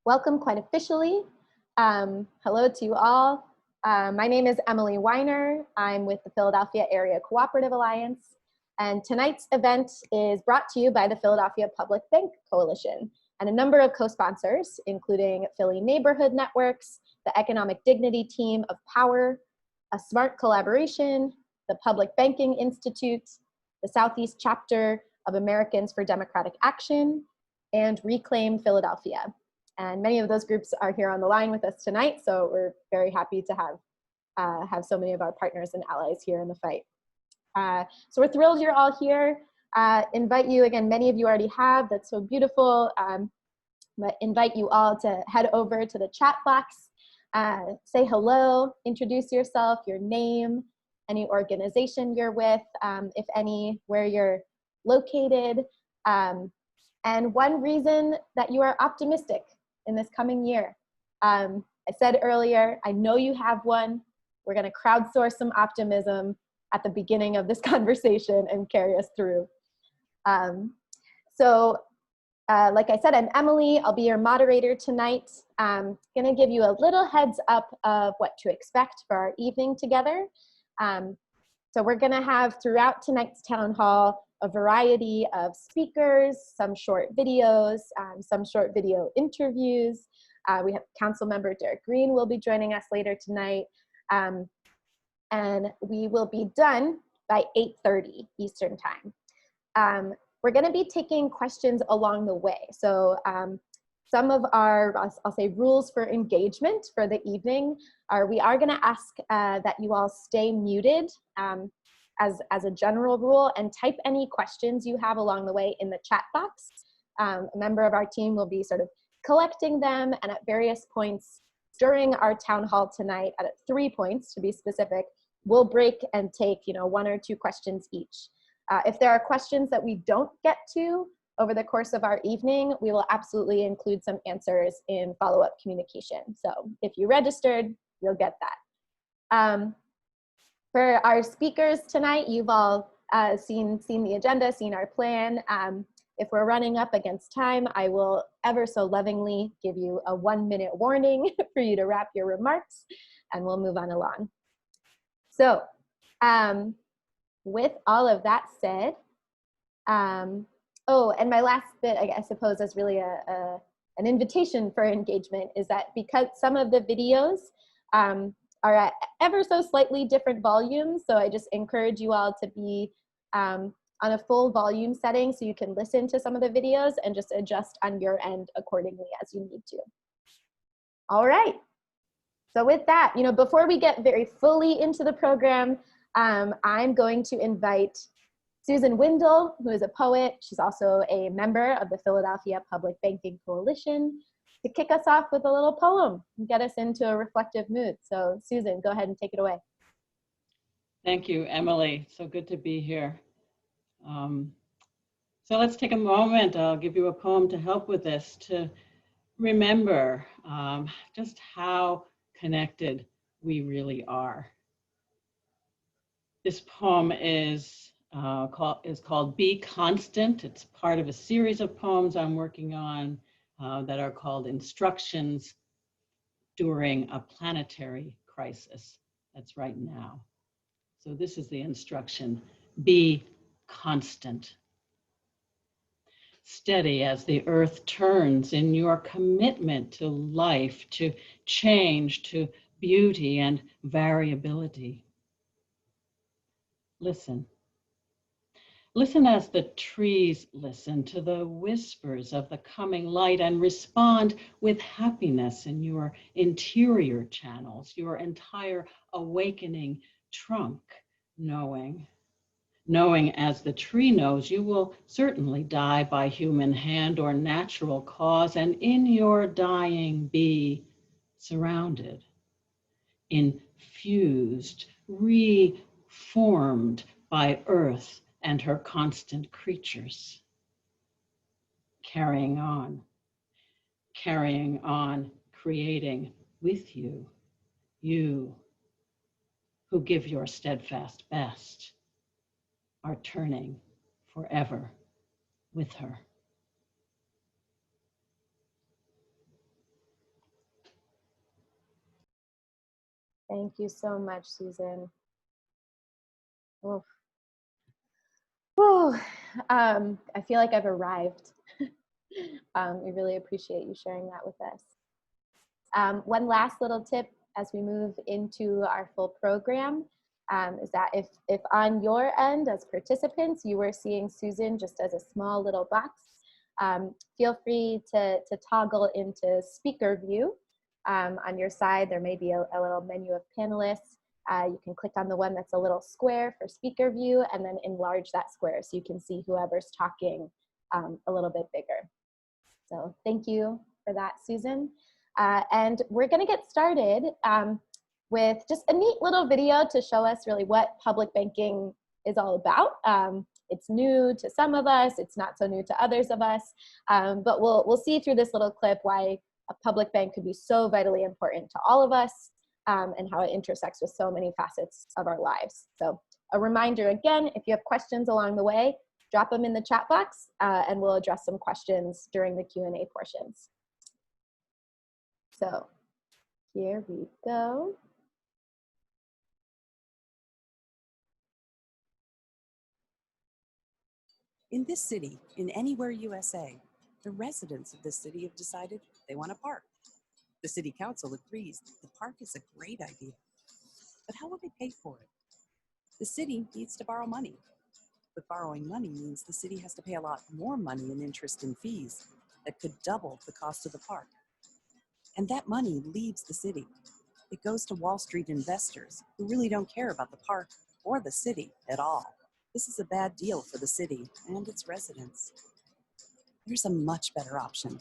Welcome quite officially. Hello to you all. My name is Emily Weiner. I'm with the Philadelphia Area Cooperative Alliance. And tonight's event is brought to you by the Philadelphia Public Bank Coalition and a number of co-sponsors, including Philly Neighborhood Networks, the Economic Dignity Team of Power, A Smart Collaboration, the Public Banking Institute, the Southeast Chapter of Americans for Democratic Action, and Reclaim Philadelphia. And many of those groups are here on the line with us tonight, so we're very happy to have so many of our partners and allies here in the fight. So we're thrilled you're all here. Invite you, again, many of you already have, that's so beautiful, but invite you all to head over to the chat box, say hello, introduce yourself, your name, any organization you're with, if any, where you're located, and one reason that you are optimistic in this coming year. I said earlier, I know you have one. We're going to crowdsource some optimism at the beginning of this conversation and carry us through. Like I said, I'm Emily. I'll be your moderator tonight. I'm going to give you a little heads up of what to expect for our evening together. So we're going to have throughout tonight's town hall a variety of speakers, some short videos, some short video interviews. We have Councilmember Derek Green will be joining us later tonight. And we will be done by 8:30 Eastern time. We're gonna be taking questions along the way. So some of our, I'll say, rules for engagement for the evening are we are gonna ask that you all stay muted as a general rule and type any questions you have along the way in the chat box. A member of our team will be sort of collecting them, and at various points during our town hall tonight, at 3 points to be specific, we'll break and take 1 or 2 questions each. If there are questions that we don't get to over the course of our evening, we will absolutely include some answers in follow-up communication. So if you registered, you'll get that. For our speakers tonight, you've all seen the agenda, seen our plan. If we're running up against time, I will ever so lovingly give you a 1-minute warning for you to wrap your remarks, and we'll move on along. So with all of that said, oh, and my last bit, I suppose, is really an invitation for engagement, is that because some of the videos are at ever so slightly different volumes, so I just encourage you all to be on a full volume setting so you can listen to some of the videos and just adjust on your end accordingly as you need to. All right, so with that, before we get very fully into the program, I'm going to invite Susan Windle, who is a poet. She's also a member of the Philadelphia Public Banking Coalition, to kick us off with a little poem and get us into a reflective mood. So Susan, go ahead and take it away. Thank you, Emily. So good to be here. So let's take a moment. I'll give you a poem to help with this, to remember just how connected we really are. This poem is called Be Constant. It's part of a series of poems I'm working on that are called Instructions During a Planetary Crisis. That's right now. So this is the instruction: be constant. Steady as the earth turns in your commitment to life, to change, to beauty and variability. Listen. Listen as the trees listen to the whispers of the coming light, and respond with happiness in your interior channels, your entire awakening trunk, knowing as the tree knows you will certainly die by human hand or natural cause, and in your dying be surrounded, infused, reformed by earth and her constant creatures, carrying on, creating with you, you who give your steadfast best, are turning forever with her. Thank you so much, Susan. Oof. Whew. I feel like I've arrived. We really appreciate you sharing that with us. One last little tip as we move into our full program is that if on your end as participants you were seeing Susan just as a small little box, feel free to toggle into speaker view. On your side there may be a little menu of panelists. You can click on the one that's a little square for speaker view and then enlarge that square so you can see whoever's talking a little bit bigger. So thank you for that, Susan. And we're gonna get started with just a neat little video to show us really what public banking is all about. It's new to some of us, it's not so new to others of us, but we'll see through this little clip why a public bank could be so vitally important to all of us and how it intersects with so many facets of our lives. So a reminder again, if you have questions along the way, drop them in the chat box and we'll address some questions during the Q&A portions. So here we go. In this city, in anywhere USA, the residents of this city have decided they want a park. The city council agrees the park is a great idea. But how will they pay for it? The city needs to borrow money. But borrowing money means the city has to pay a lot more money in interest and fees that could double the cost of the park. And that money leaves the city. It goes to Wall Street investors who really don't care about the park or the city at all. This is a bad deal for the city and its residents. There's a much better option,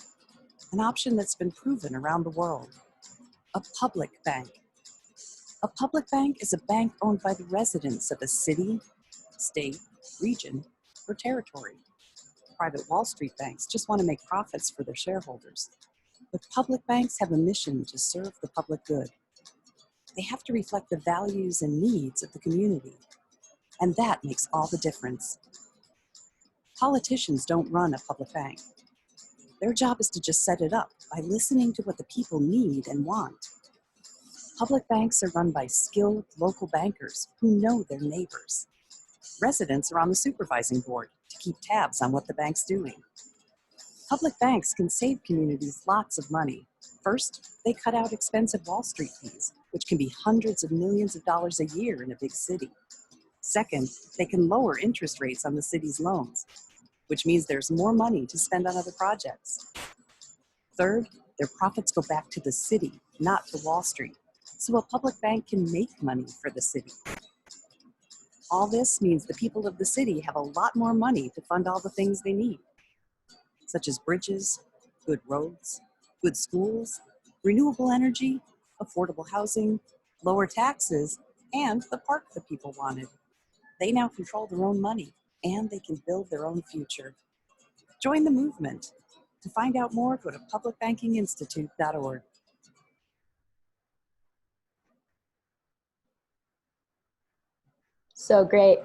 an option that's been proven around the world. A public bank. A public bank is a bank owned by the residents of a city, state, region, or territory. Private Wall Street banks just want to make profits for their shareholders. But public banks have a mission to serve the public good. They have to reflect the values and needs of the community. And that makes all the difference. Politicians don't run a public bank. Their job is to just set it up by listening to what the people need and want. Public banks are run by skilled local bankers who know their neighbors. Residents are on the supervising board to keep tabs on what the bank's doing. Public banks can save communities lots of money. First, they cut out expensive Wall Street fees, which can be hundreds of millions of dollars a year in a big city. Second, they can lower interest rates on the city's loans, which means there's more money to spend on other projects. Third, their profits go back to the city, not to Wall Street, so a public bank can make money for the city. All this means the people of the city have a lot more money to fund all the things they need, such as bridges, good roads, good schools, renewable energy, affordable housing, lower taxes, and the park the people wanted. They now control their own money, and they can build their own future. Join the movement. To find out more, go to publicbankinginstitute.org. So great.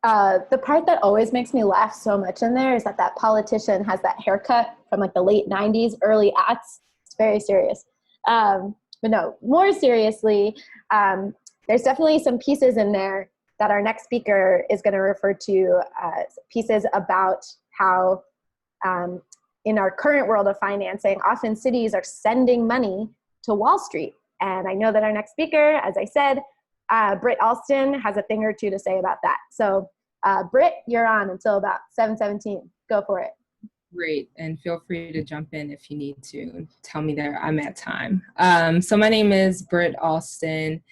The part that always makes me laugh so much in there is that politician has that haircut from like the late 90s, early aughts. It's very serious. But no, more seriously, there's definitely some pieces in there that our next speaker is going to refer to pieces about how in our current world of financing, often cities are sending money to Wall Street. And I know that our next speaker, as I said, Britt Alston has a thing or two to say about that. So Britt, you're on until about 7:17. Go for it. Great, and feel free to jump in if you need to. Tell me that I'm at time. So my name is Britt Alston.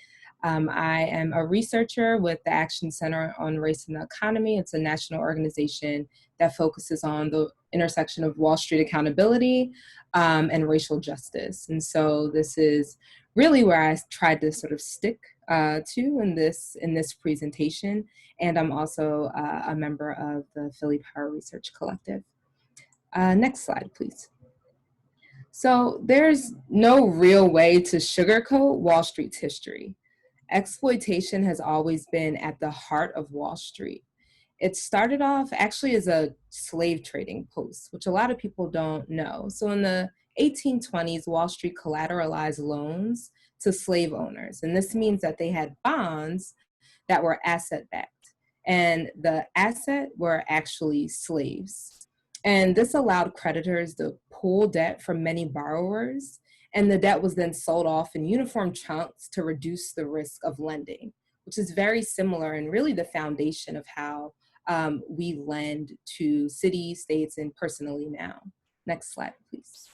I am a researcher with the Action Center on Race and the Economy. It's a national organization that focuses on the intersection of Wall Street accountability and racial justice. And so this is really where I tried to sort of stick to in this presentation. And I'm also a member of the Philly Power Research Collective. Next slide, please. So there's no real way to sugarcoat Wall Street's history. Exploitation has always been at the heart of Wall Street. It started off actually as a slave trading post, which a lot of people don't know. So in the 1820s, Wall Street collateralized loans to slave owners. And this means that they had bonds that were asset-backed. And the asset were actually slaves. And this allowed creditors to pool debt from many borrowers, and the debt was then sold off in uniform chunks to reduce the risk of lending, which is very similar and really the foundation of how we lend to cities, states, and personally now. Next slide, please.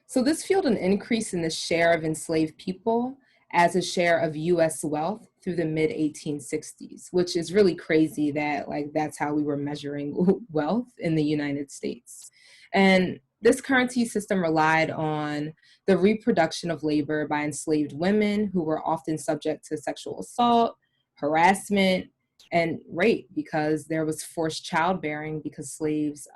So this fueled an increase in the share of enslaved people as a share of US wealth through the mid 1860s, which is really crazy that that's how we were measuring wealth in the United States. And this currency system relied on the reproduction of labor by enslaved women who were often subject to sexual assault, harassment, and rape because there was forced childbearing because slaves,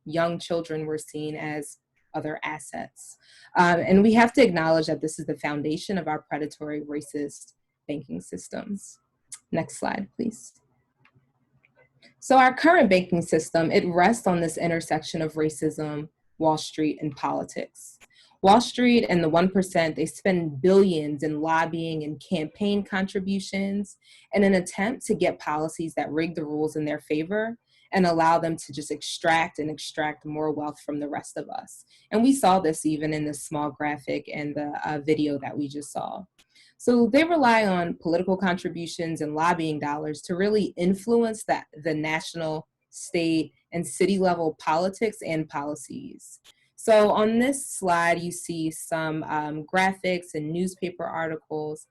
young children were seen as other assets. And we have to acknowledge that this is the foundation of our predatory racist banking systems. Next slide, please. So our current banking system, it rests on this intersection of racism, Wall Street, and politics. Wall Street and the 1%, they spend billions in lobbying and campaign contributions in an attempt to get policies that rig the rules in their favor and allow them to just extract more wealth from the rest of us. And we saw this even in the small graphic and the video that we just saw. So they rely on political contributions and lobbying dollars to really influence the national, state, and city level politics and policies. So on this slide, you see some graphics and newspaper articles.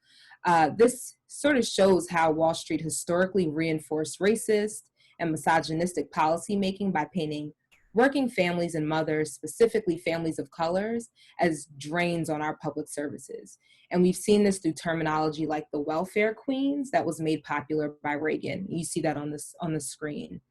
This sort of shows how Wall Street historically reinforced racist and misogynistic policymaking by painting working families and mothers, specifically families of colors, as drains on our public services. And we've seen this through terminology like the welfare queens that was made popular by Reagan. You see that on the screen.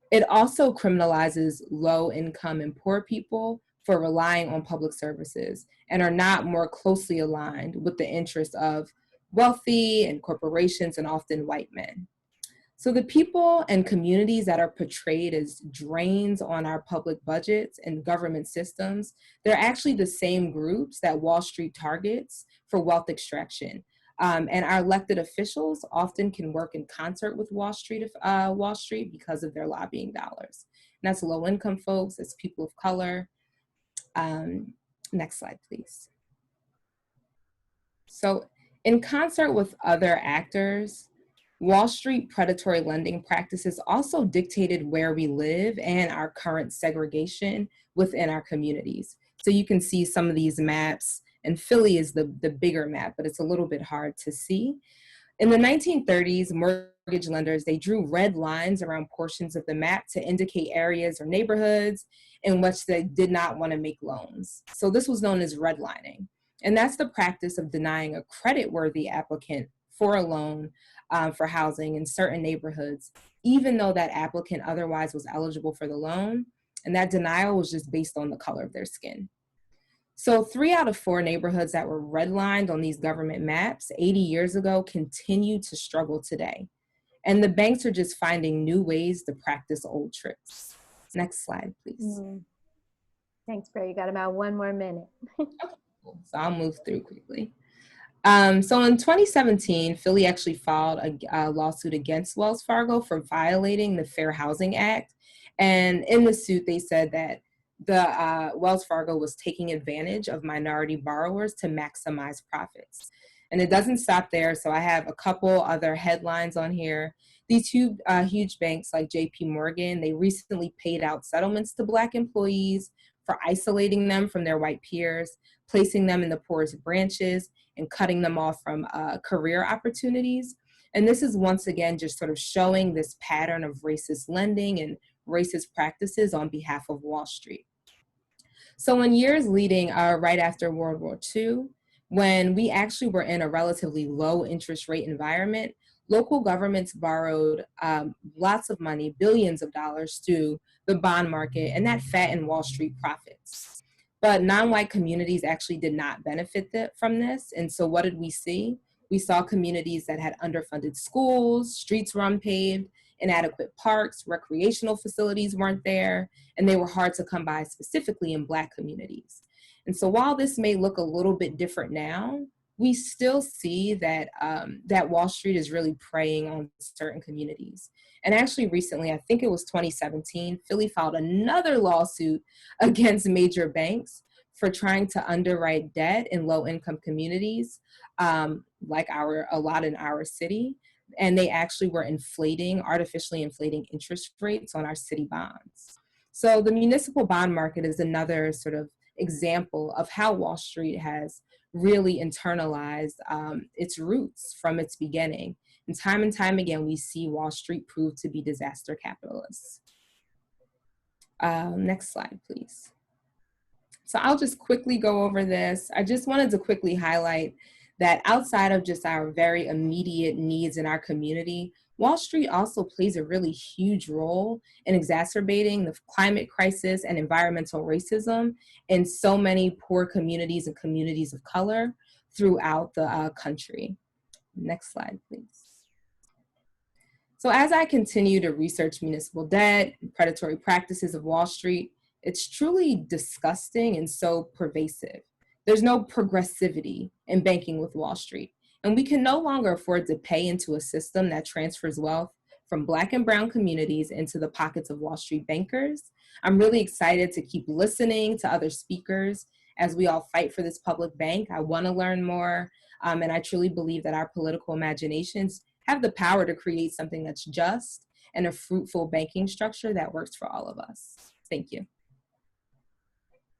It also criminalizes low income and poor people for relying on public services and are not more closely aligned with the interests of wealthy and corporations and often white men. So the people and communities that are portrayed as drains on our public budgets and government systems, they're actually the same groups that Wall Street targets for wealth extraction. And our elected officials often can work in concert with Wall Street because of their lobbying dollars. And that's low income folks, that's people of color. Next slide, please. So in concert with other actors, Wall Street predatory lending practices also dictated where we live and our current segregation within our communities. So you can see some of these maps, and Philly is the bigger map, but it's a little bit hard to see. In the 1930s, mortgage lenders, they drew red lines around portions of the map to indicate areas or neighborhoods in which they did not want to make loans. So this was known as redlining. And that's the practice of denying a credit-worthy applicant for a loan for housing in certain neighborhoods, even though that applicant otherwise was eligible for the loan. And that denial was just based on the color of their skin. So 3 out of 4 neighborhoods that were redlined on these government maps 80 years ago continue to struggle today. And the banks are just finding new ways to practice old tricks. Next slide, please. Thanks, Bray. You got about 1 more minute. Okay, cool. So I'll move through quickly. So in 2017, Philly actually filed a lawsuit against Wells Fargo for violating the Fair Housing Act. And in the suit, they said that the Wells Fargo was taking advantage of minority borrowers to maximize profits. And it doesn't stop there. So I have a couple other headlines on here. These two huge banks like JP Morgan, they recently paid out settlements to Black employees for isolating them from their white peers, placing them in the poorest branches, and cutting them off from career opportunities. And this is once again just sort of showing this pattern of racist lending and racist practices on behalf of Wall Street. So in years leading right after World War II, when we actually were in a relatively low interest rate environment, local governments borrowed lots of money, billions of dollars, to the bond market, and that fattened Wall Street profits. But non-white communities actually did not benefit from this. And so what did we see? We saw communities that had underfunded schools, streets were unpaved, Inadequate parks, recreational facilities weren't there, and they were hard to come by, specifically in Black communities. And so while this may look a little bit different now, we still see that, that Wall Street is really preying on certain communities. And actually recently, I think it was 2017, Philly filed another lawsuit against major banks for trying to underwrite debt in low-income communities, like a lot in our city. And they actually were artificially inflating interest rates on our city bonds. So the municipal bond market is another sort of example of how Wall Street has really internalized its roots from its beginning. And time again, we see Wall Street prove to be disaster capitalists. Next slide, please. So I'll just quickly go over this. I just wanted to quickly highlight that outside of just our very immediate needs in our community, Wall Street also plays a really huge role in exacerbating the climate crisis and environmental racism in so many poor communities and communities of color throughout the country. Next slide, please. So as I continue to research municipal debt and predatory practices of Wall Street, it's truly disgusting and so pervasive. There's no progressivity in banking with Wall Street, and we can no longer afford to pay into a system that transfers wealth from Black and brown communities into the pockets of Wall Street bankers. I'm really excited to keep listening to other speakers as we all fight for this public bank. I want to learn more, and I truly believe that our political imaginations have the power to create something that's just and a fruitful banking structure that works for all of us. Thank you.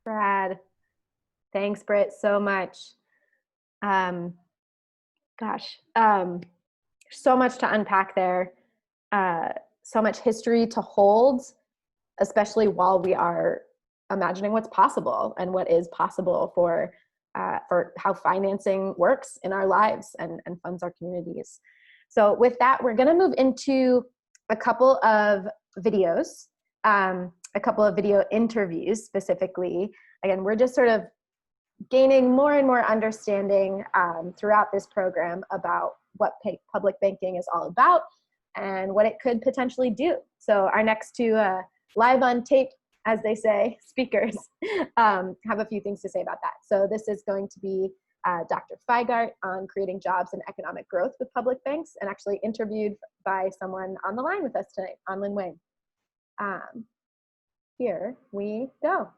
Brad. Thanks, Britt, so much. So much to unpack there. So much history to hold, especially while we are imagining what's possible and what is possible for how financing works in our lives and funds our communities. So with that, we're going to move into a couple of videos, a couple of video interviews specifically. Again, we're just sort of gaining more and more understanding throughout this program about what public banking is all about and what it could potentially do. So our next two live on tape, as they say, speakers have a few things to say about that. So this is going to be Dr. Feigart on creating jobs and economic growth with public banks, and actually interviewed by someone on the line with us tonight, Onlin Wang. Here we go.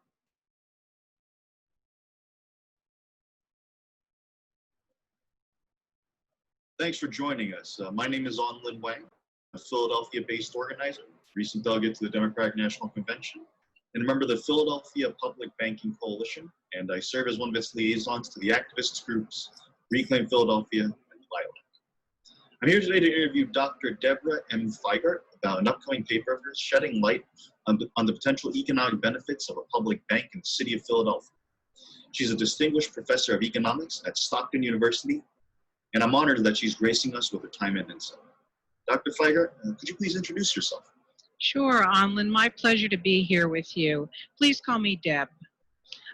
Thanks for joining us. My name is Onlin Wang, a Philadelphia-based organizer, recent delegate to the Democratic National Convention, and a member of the Philadelphia Public Banking Coalition, and I serve as one of its liaisons to the activist groups Reclaim Philadelphia and Violet. I'm here today to interview Dr. Deborah M. Feigart about an upcoming paper of hers shedding light on the potential economic benefits of a public bank in the city of Philadelphia. She's a distinguished professor of economics at Stockton University, and I'm honored that she's gracing us with her time and insight. Dr. Feigart, could you please introduce yourself? Sure, Onlin, my pleasure to be here with you. Please call me Deb.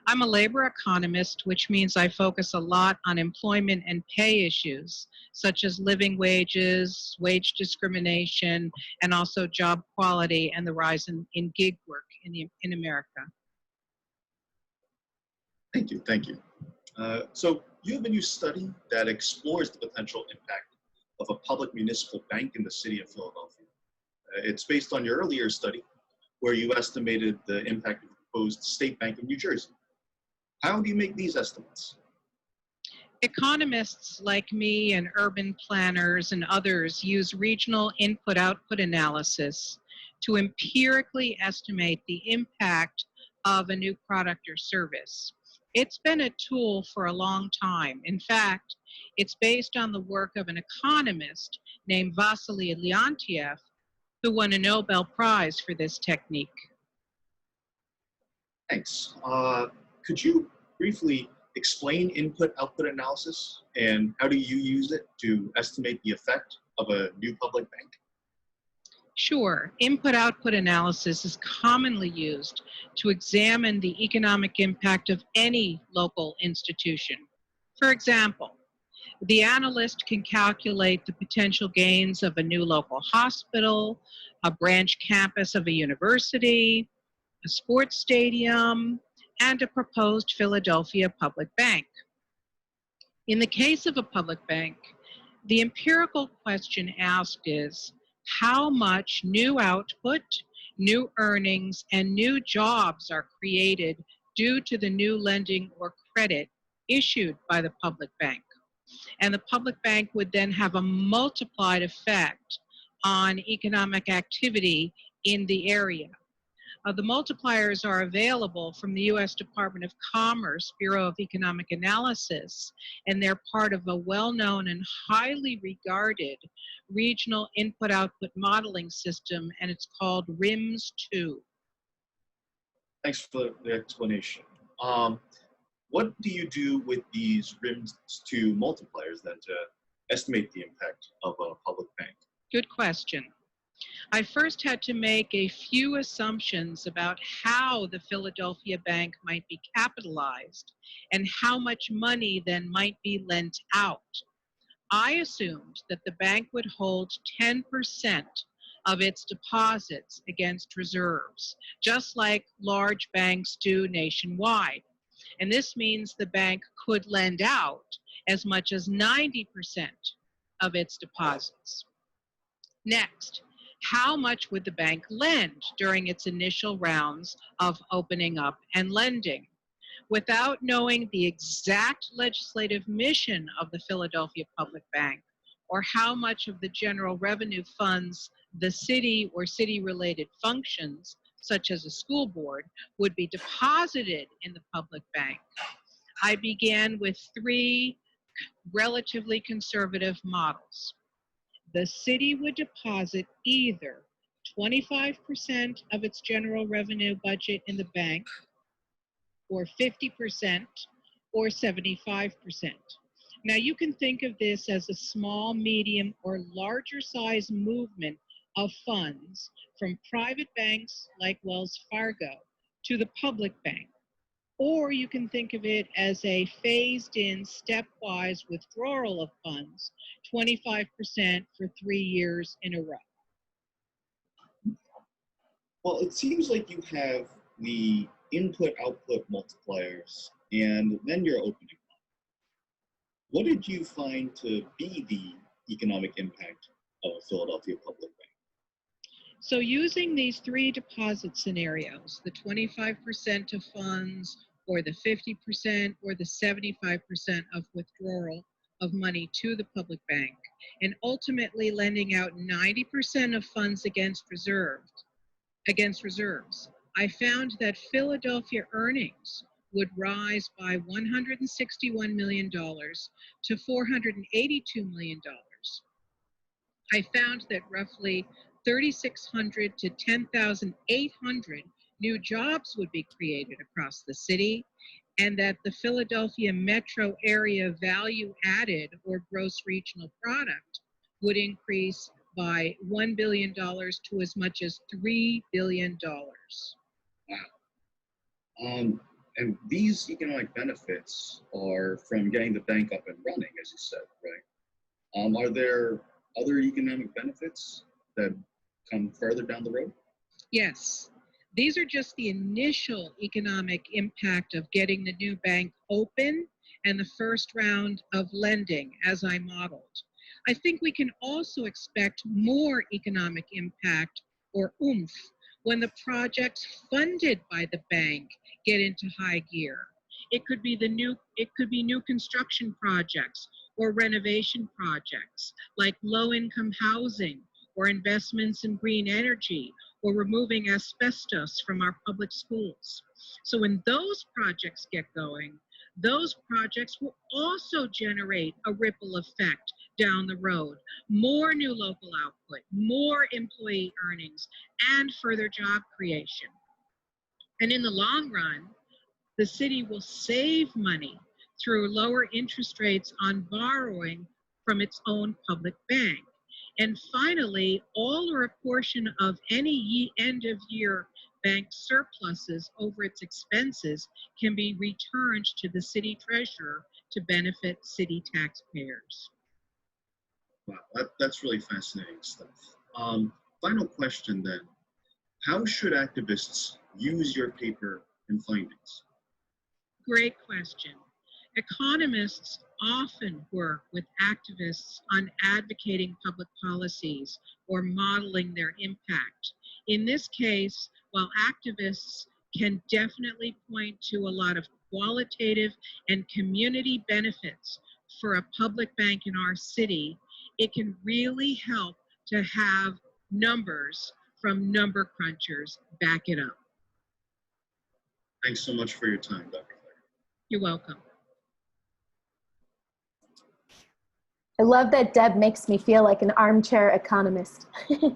I'm a labor economist, which means I focus a lot on employment and pay issues, such as living wages, wage discrimination, and also job quality and the rise in gig work in America. Thank you, thank you. So you have a new study that explores the potential impact of a public municipal bank in the city of Philadelphia. It's based on your earlier study where you estimated the impact of the proposed State Bank of New Jersey. How do you make these estimates? Economists like me and urban planners and others use regional input-output analysis to empirically estimate the impact of a new product or service. It's been a tool for a long time. In fact, it's based on the work of an economist named Vasily Leontiev, who won a Nobel Prize for this technique. Thanks. Could you briefly explain input-output analysis and how do you use it to estimate the effect of a new public bank? Sure. Input-output analysis is commonly used to examine the economic impact of any local institution. For example, The analyst can calculate the potential gains of a new local hospital, a branch campus of a university, a sports stadium, and a proposed Philadelphia public bank. In the case of a public bank, the empirical question asked is, how much new output, new earnings, and new jobs are created due to the new lending or credit issued by the public bank? And the public bank would then have a multiplied effect on economic activity in the area. The multipliers are available from the U.S. Department of Commerce Bureau of Economic Analysis, and they're part of a well-known and highly regarded regional input-output modeling system, and it's called RIMS-2. Thanks for the explanation. What do you do with these RIMS-2 multipliers then to estimate the impact of a public bank? Good question. I first had to make a few assumptions about how the Philadelphia bank might be capitalized and how much money then might be lent out. I assumed that the bank would hold 10% of its deposits against reserves, just like large banks do nationwide. And this means the bank could lend out as much as 90% of its deposits. Next, how much would the bank lend during its initial rounds of opening up and lending? Without knowing the exact legislative mission of the Philadelphia Public Bank, or how much of the general revenue funds the city or city-related functions, such as a school board, would be deposited in the public bank, I began with three relatively conservative models. The city would deposit either 25% of its general revenue budget in the bank, or 50%, or 75%. Now you can think of this as a small, medium, or larger size movement of funds from private banks like Wells Fargo to the public bank. Or you can think of it as a phased-in, stepwise withdrawal of funds, 25% for 3 years in a row. Well, it seems like you have the input-output multipliers, and then you're opening. What did you find to be the economic impact of a Philadelphia Public Bank? So using these three deposit scenarios, the 25% of funds, or the 50%, or the 75% of withdrawal of money to the public bank, and ultimately lending out 90% of funds against reserves, I found that Philadelphia earnings would rise by $161 million to $482 million. I found that roughly 3,600 to 10,800 new jobs would be created across the city, and that the Philadelphia metro area value added, or gross regional product, would increase by $1 billion to as much as $3 billion. Wow. And these economic benefits are from getting the bank up and running, as you said, right? Are there other economic benefits that come further down the road? Yes. These are just the initial economic impact of getting the new bank open and the first round of lending, as I modeled. I think we can also expect more economic impact, or oomph, when the projects funded by the bank get into high gear. It could be new construction projects or renovation projects, like low-income housing, or investments in green energy, or removing asbestos from our public schools. So when those projects get going, those projects will also generate a ripple effect down the road, more new local output, more employee earnings, and further job creation. And in the long run, the city will save money through lower interest rates on borrowing from its own public bank. And finally, all or a portion of any end of year bank surpluses over its expenses can be returned to the city treasurer to benefit city taxpayers. Wow, that's really fascinating stuff. Final question then. How should activists use your paper and findings? Great question. Economists often work with activists on advocating public policies or modeling their impact. In this case, while activists can definitely point to a lot of qualitative and community benefits for a public bank in our city, it can really help to have numbers from number crunchers back it up. Thanks so much for your time, Dr. Claire. You're welcome. I love that Deb makes me feel like an armchair economist. But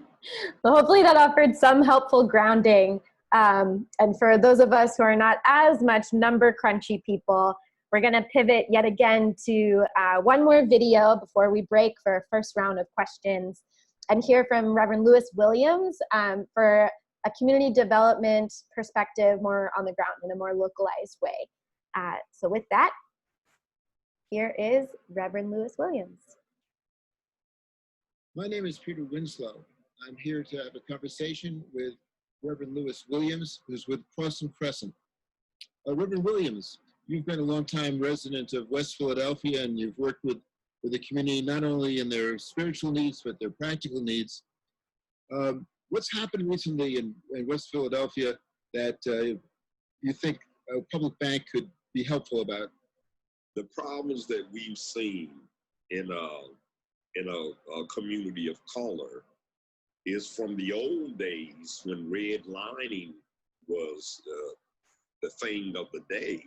hopefully that offered some helpful grounding. And for those of us who are not as much number crunchy people, we're going to pivot yet again to one more video before we break for our first round of questions and hear from Reverend Lewis Williams for a community development perspective more on the ground in a more localized way. So with that, here is Reverend Lewis Williams. My name is Peter Winslow. I'm here to have a conversation with Reverend Lewis Williams, who's with Cross and Crescent. Reverend Williams, you've been a long-time resident of West Philadelphia, and you've worked with the community not only in their spiritual needs, but their practical needs. What's happened recently in West Philadelphia that you think a public bank could be helpful about? The problems that we've seen in a community of color is from the old days when redlining was the thing of the day.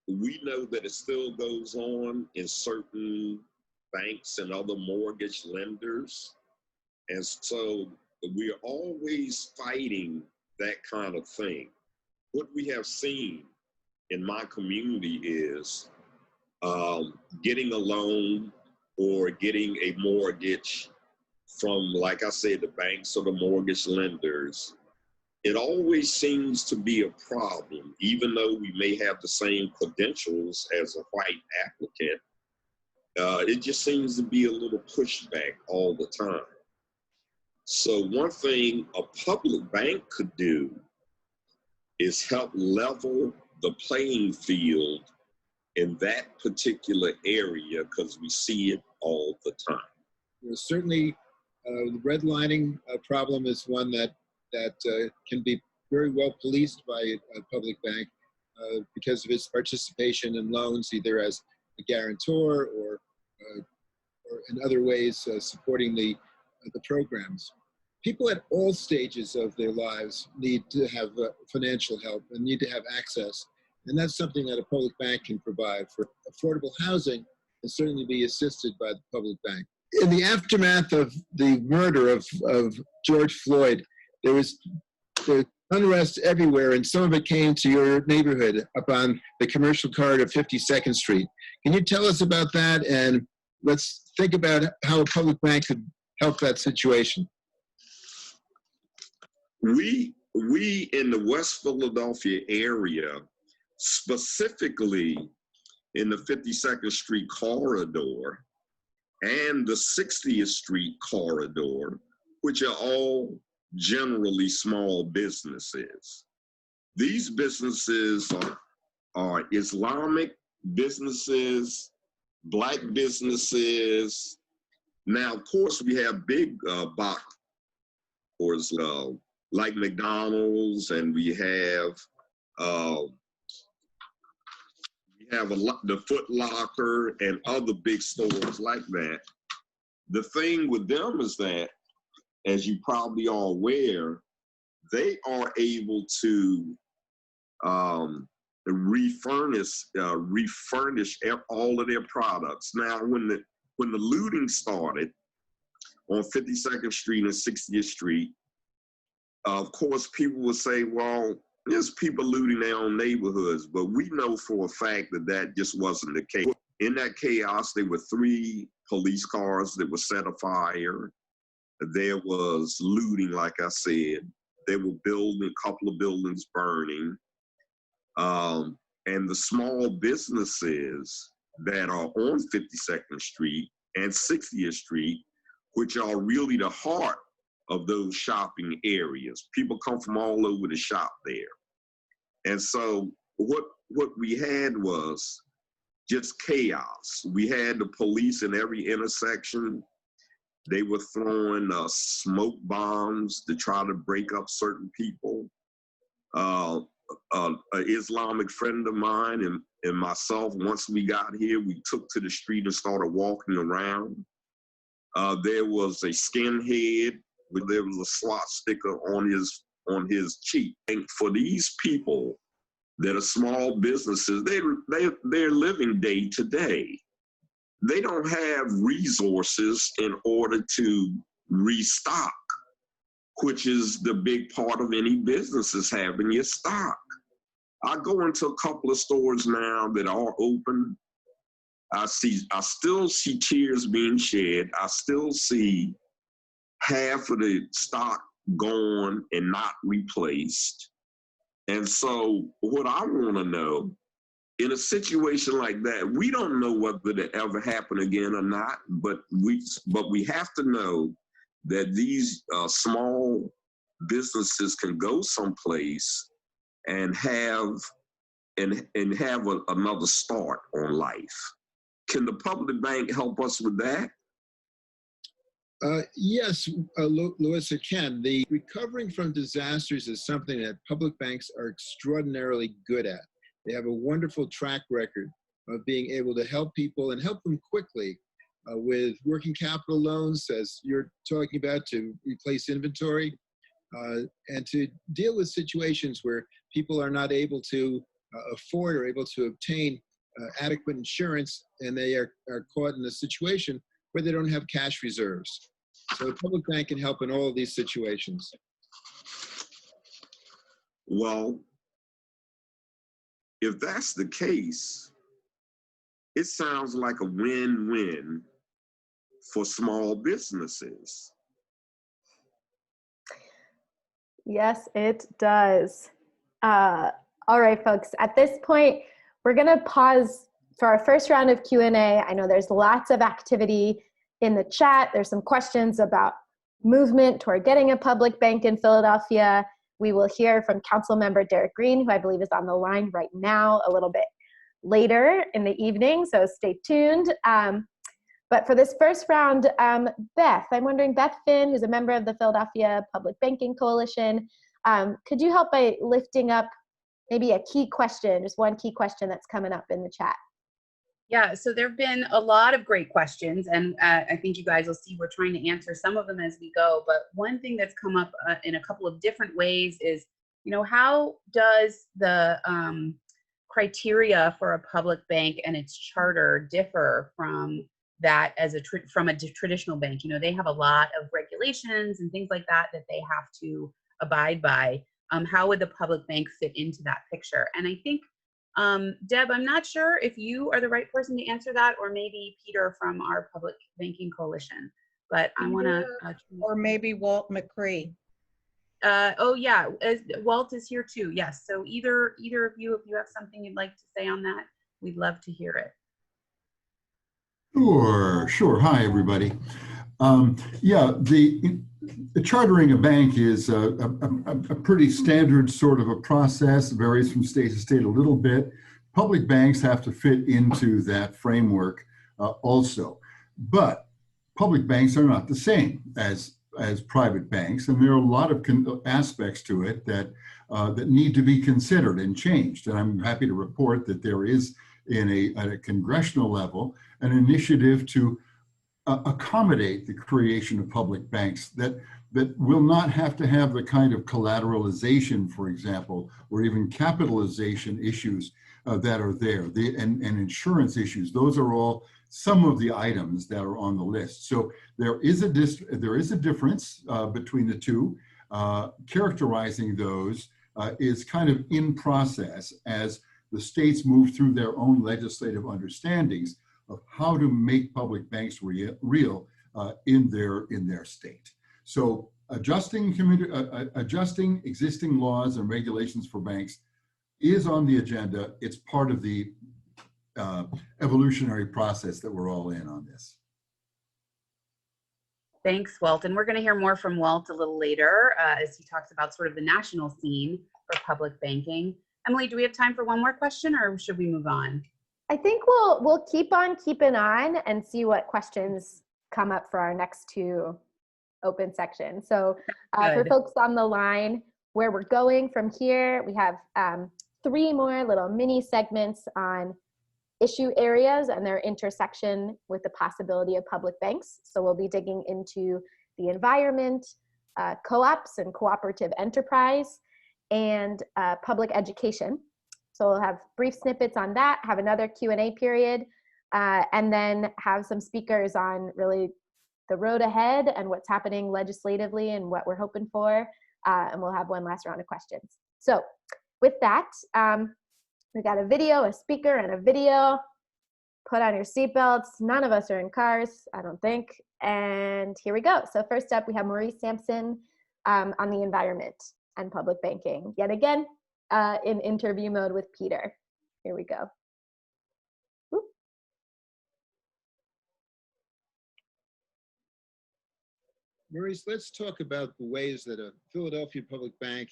We know that it still goes on in certain banks and other mortgage lenders. And so we're always fighting that kind of thing. What we have seen in my community is getting a loan or getting a mortgage from, like I said, the banks or the mortgage lenders. It always seems to be a problem, even though we may have the same credentials as a white applicant. It just seems to be a little pushback all the time. So one thing a public bank could do is help level the playing field in that particular area, because we see it all the time. Certainly, the redlining problem is one that can be very well policed by a public bank because of its participation in loans, either as a guarantor or in other ways supporting the programs. People at all stages of their lives need to have financial help and need to have access. And that's something that a public bank can provide. For affordable housing can certainly be assisted by the public bank. In the aftermath of the murder of George Floyd, there was unrest everywhere, and some of it came to your neighborhood up on the commercial corridor of 52nd Street. Can you tell us about that? And let's think about how a public bank could help that situation. We in the West Philadelphia area, specifically in the 52nd Street corridor and the 60th Street corridor, which are all generally small businesses. These businesses are Islamic businesses, Black businesses. Now, of course, we have big box stores like McDonald's, and we have the Foot Locker and other big stores like that. The thing with them is that, as you probably are aware, they are able to refurnish all of their products. Now, when the looting started on 52nd Street and 60th Street, of course, people would say, well, there's people looting their own neighborhoods, but we know for a fact that that just wasn't the case. In that chaos, there were 3 police cars that were set afire. There was looting, like I said. There were a couple of buildings burning. and the small businesses that are on 52nd Street and 60th Street, which are really the heart of those shopping areas. People come from all over to shop there. And so what we had was just chaos. We had the police in every intersection. They were throwing smoke bombs to try to break up certain people. An Islamic friend of mine and myself, once we got here, we took to the street and started walking around. There was a skinhead, there was a swastika on his cheek. And for these people that are small businesses, they're living day to day. They don't have resources in order to restock, which is the big part of any business, is having your stock. I go into a couple of stores now that are open. I still see tears being shed. I still see half of the stock gone and not replaced. And so what I want to know, in a situation like that, we don't know whether it ever happen again or not, but we have to know that these small businesses can go someplace and have another start on life. Can the public bank help us with that? Yes, Louis, it can. The recovering from disasters is something that public banks are extraordinarily good at. They have a wonderful track record of being able to help people and help them quickly with working capital loans, as you're talking about, to replace inventory, and to deal with situations where people are not able to afford or able to obtain adequate insurance, and they are caught in a situation where they don't have cash reserves. So the public bank can help in all of these situations. Well, if that's the case, it sounds like a win-win for small businesses. Yes, it does. All right, folks, at this point, we're gonna pause for our first round of Q&A. I know there's lots of activity in the chat. There's some questions about movement toward getting a public bank in Philadelphia. We will hear from Councilmember Derek Green, who I believe is on the line right now, a little bit later in the evening, so stay tuned. But for this first round, Beth, I'm wondering, Beth Finn, who's a member of the Philadelphia Public Banking Coalition, could you help by lifting up maybe a key question, just one key question that's coming up in the chat? Yeah, so there have been a lot of great questions, and I think you guys will see we're trying to answer some of them as we go. But one thing that's come up in a couple of different ways is, you know, how does the criteria for a public bank and its charter differ from that from a traditional bank? You know, they have a lot of regulations and things like that that they have to abide by. How would the public bank fit into that picture? And I think, Deb, I'm not sure if you are the right person to answer that, or maybe Peter from our Public Banking Coalition, but I want to. Or maybe Walt McCree. Oh yeah, Walt is here too, yes. So either of you, if you have something you'd like to say on that, we'd love to hear it. Sure. Hi, everybody. Yeah, the chartering a bank is a pretty standard sort of a process. It varies from state to state a little bit. Public banks have to fit into that framework also. But public banks are not the same as private banks, and there are a lot of aspects to it that need to be considered and changed. And I'm happy to report that there is, at a congressional level, an initiative to accommodate the creation of public banks that will not have to have the kind of collateralization, for example, or even capitalization issues that are there, and insurance issues. Those are all some of the items that are on the list. So there is a difference between the two. Characterizing those is kind of in process as the states move through their own legislative understandings of how to make public banks real in their state. So adjusting existing laws and regulations for banks is on the agenda. It's part of the evolutionary process that we're all in on this. Thanks, Walt. And we're going to hear more from Walt a little later as he talks about sort of the national scene for public banking. Emily, do we have time for one more question, or should we move on? I think we'll keep on keeping on and see what questions come up for our next two open sections. So for folks on the line, where we're going from here, we have 3 more little mini segments on issue areas and their intersection with the possibility of public banks. So we'll be digging into the environment, co-ops and cooperative enterprise, and public education. So we'll have brief snippets on that, have another Q&A period, and then have some speakers on really the road ahead and what's happening legislatively and what we're hoping for. And we'll have one last round of questions. So with that, we got a video, a speaker, and a video. Put on your seatbelts. None of us are in cars, I don't think. And here we go. So first up, we have Maurice Sampson on the environment and public banking. Yet again, in interview mode with Peter. Here we go. Whoop. Maurice, let's talk about the ways that a Philadelphia public bank